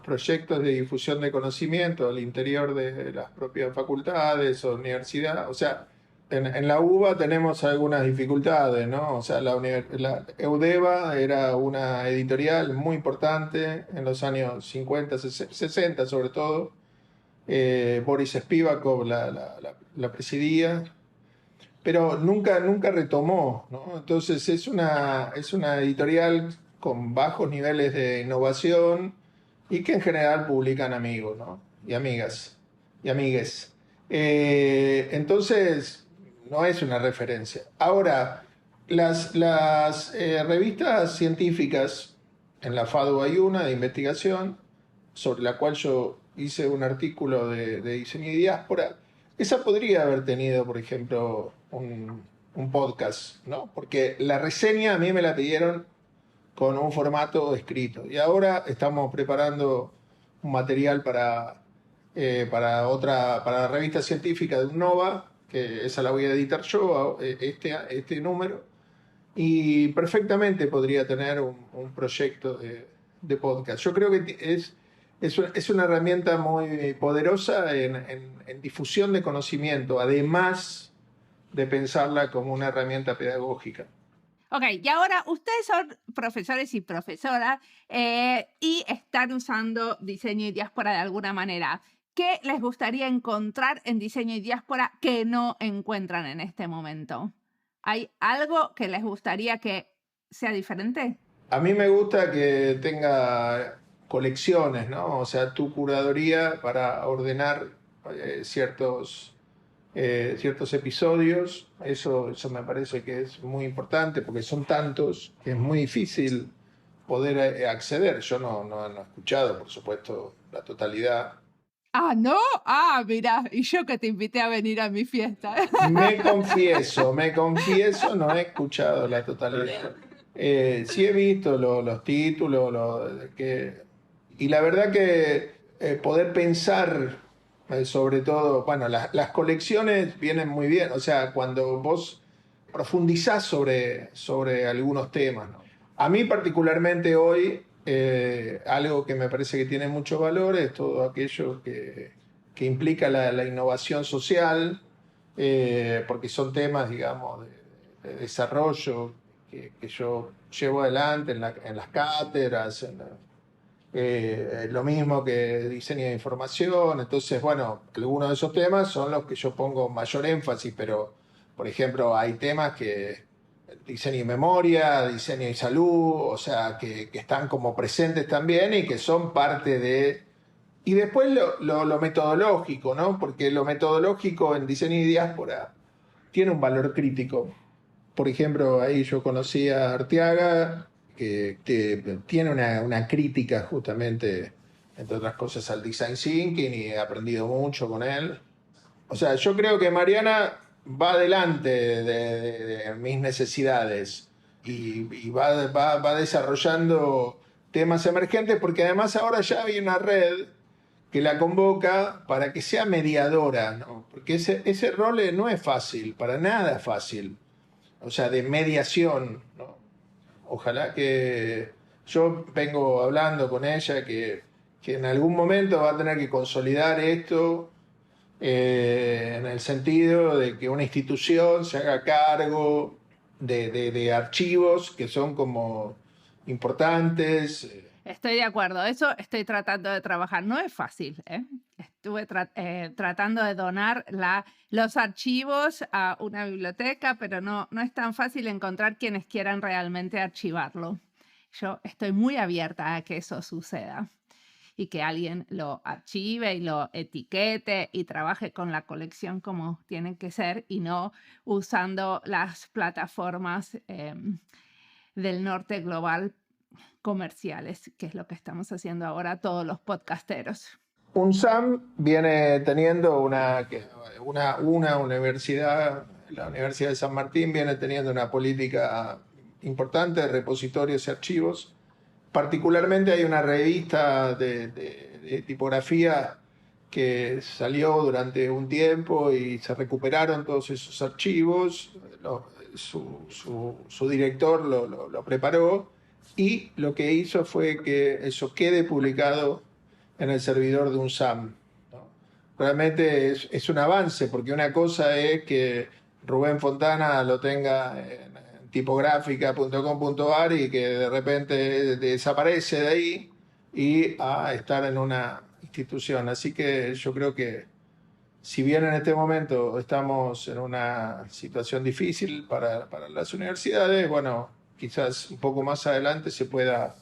proyectos de difusión de conocimiento al interior de las propias facultades o universidades, o sea, en la UBA tenemos algunas dificultades, ¿no? O sea, la Eudeva era una editorial muy importante en los años 50, 60 sobre todo. Boris Spivakov la presidía, pero nunca retomó, ¿no? Entonces es una editorial con bajos niveles de innovación y que en general publican amigos, ¿no? Y amigas y amigues. Entonces no es una referencia. Ahora, las revistas científicas, en la FADU hay una de investigación, sobre la cual yo hice un artículo de diseño y diáspora. Esa podría haber tenido, por ejemplo, un podcast, ¿no? Porque la reseña a mí me la pidieron con un formato escrito. Y ahora estamos preparando un material para la revista científica de UNOVA, que esa la voy a editar yo, este número. Y perfectamente podría tener un proyecto de podcast. Yo creo que es una herramienta muy poderosa en difusión de conocimiento, además de pensarla como una herramienta pedagógica. Ok, y ahora ustedes son profesores y profesoras y están usando diseño y diáspora de alguna manera. ¿Qué les gustaría encontrar en diseño y diáspora que no encuentran en este momento? ¿Hay algo que les gustaría que sea diferente? A mí me gusta que tenga colecciones, ¿no? O sea, tu curaduría para ordenar ciertos episodios. Eso me parece que es muy importante porque son tantos que es muy difícil poder acceder. Yo no he escuchado, por supuesto, la totalidad. Ah, ¿no? Ah, mira, y yo que te invité a venir a mi fiesta. Me confieso, no he escuchado la totalidad. Sí he visto los títulos, y la verdad que poder pensar sobre todo, bueno, las colecciones vienen muy bien, o sea, cuando vos profundizás sobre algunos temas, ¿no? A mí particularmente hoy, algo que me parece que tiene mucho valor es todo aquello que implica la innovación social, porque son temas, digamos, de desarrollo que yo llevo adelante en las cátedras, lo mismo que diseño de información. Entonces, bueno, algunos de esos temas son los que yo pongo mayor énfasis, pero, por ejemplo, hay temas que diseño y memoria, diseño y salud, o sea, que están como presentes también y que son parte de... Y después lo metodológico, ¿no? Porque lo metodológico en diseño y diáspora tiene un valor crítico. Por ejemplo, ahí yo conocí a Arteaga, que tiene una crítica justamente, entre otras cosas, al design thinking, y he aprendido mucho con él. O sea, yo creo que Mariana va adelante de mis necesidades y va desarrollando temas emergentes, porque además ahora ya hay una red que la convoca para que sea mediadora, ¿no? Porque ese rol no es fácil, para nada es fácil. O sea, de mediación, ¿no? Ojalá que yo vengo hablando con ella que en algún momento va a tener que consolidar esto, en el sentido de que una institución se haga cargo de archivos que son como importantes. Estoy de acuerdo, eso estoy tratando de trabajar. No es fácil, ¿eh? Estuve tratando de donar los archivos a una biblioteca, pero no es tan fácil encontrar quienes quieran realmente archivarlo. Yo estoy muy abierta a que eso suceda y que alguien lo archive y lo etiquete y trabaje con la colección como tienen que ser y no usando las plataformas del norte global comerciales, que es lo que estamos haciendo ahora todos los podcasteros. UNSAM viene teniendo una universidad, la Universidad de San Martín viene teniendo una política importante de repositorios y archivos. Particularmente hay una revista de tipografía que salió durante un tiempo y se recuperaron todos esos archivos. Su director lo preparó y lo que hizo fue que eso quede publicado en el servidor de UNSAM, ¿no? Realmente es un avance, porque una cosa es que Rubén Fontana lo tenga en tipográfica.com.ar y que de repente desaparece de ahí y a estar en una institución. Así que yo creo que si bien en este momento estamos en una situación difícil para las universidades, bueno, quizás un poco más adelante se pueda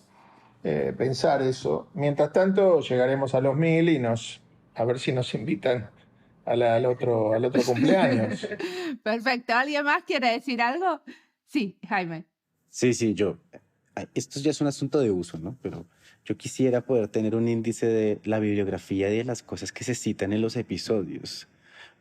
pensar eso. Mientras tanto, llegaremos a los 1000 y a ver si nos invitan al otro cumpleaños. Perfecto. ¿Alguien más quiere decir algo? Sí, Jaime. Sí, yo. Esto ya es un asunto de uso, ¿no? Pero yo quisiera poder tener un índice de la bibliografía y de las cosas que se citan en los episodios.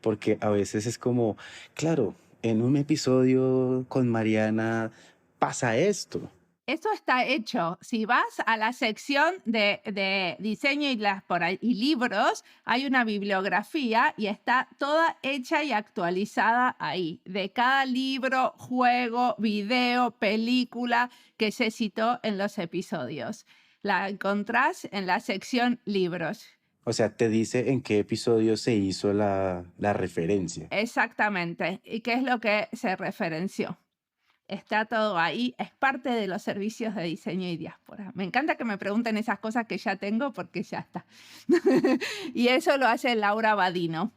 Porque a veces es como, claro, en un episodio con Mariana pasa esto. Esto está hecho. Si vas a la sección de diseño y libros, hay una bibliografía y está toda hecha y actualizada ahí. De cada libro, juego, video, película que se citó en los episodios. La encontrás en la sección libros. O sea, te dice en qué episodio se hizo la referencia. Exactamente. ¿Y qué es lo que se referenció? Está todo ahí, es parte de los servicios de diseño y diáspora. Me encanta que me pregunten esas cosas que ya tengo porque ya está. Y eso lo hace Laura Badino.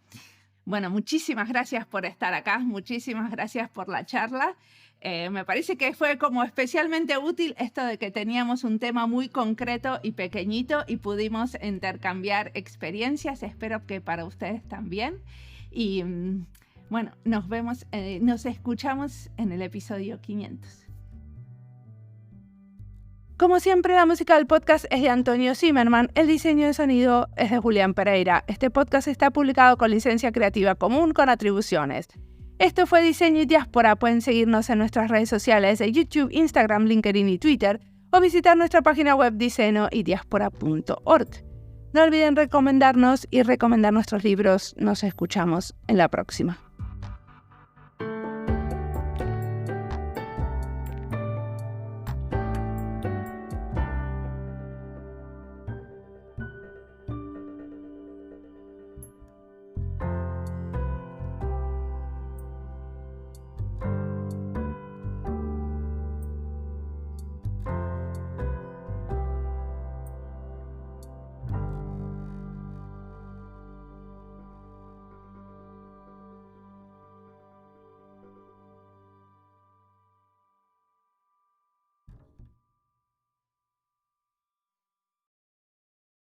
Bueno, muchísimas gracias por estar acá, muchísimas gracias por la charla. Me parece que fue como especialmente útil esto de que teníamos un tema muy concreto y pequeñito y pudimos intercambiar experiencias. Espero que para ustedes también. Y bueno, nos escuchamos en el episodio 500. Como siempre, la música del podcast es de Antonio Zimmerman, el diseño de sonido es de Julián Pereira. Este podcast está publicado con licencia creativa común con atribuciones. Esto fue Diseño y Diáspora. Pueden seguirnos en nuestras redes sociales de YouTube, Instagram, LinkedIn y Twitter o visitar nuestra página web diseñoydiaspora.org. No olviden recomendarnos y recomendar nuestros libros. Nos escuchamos en la próxima.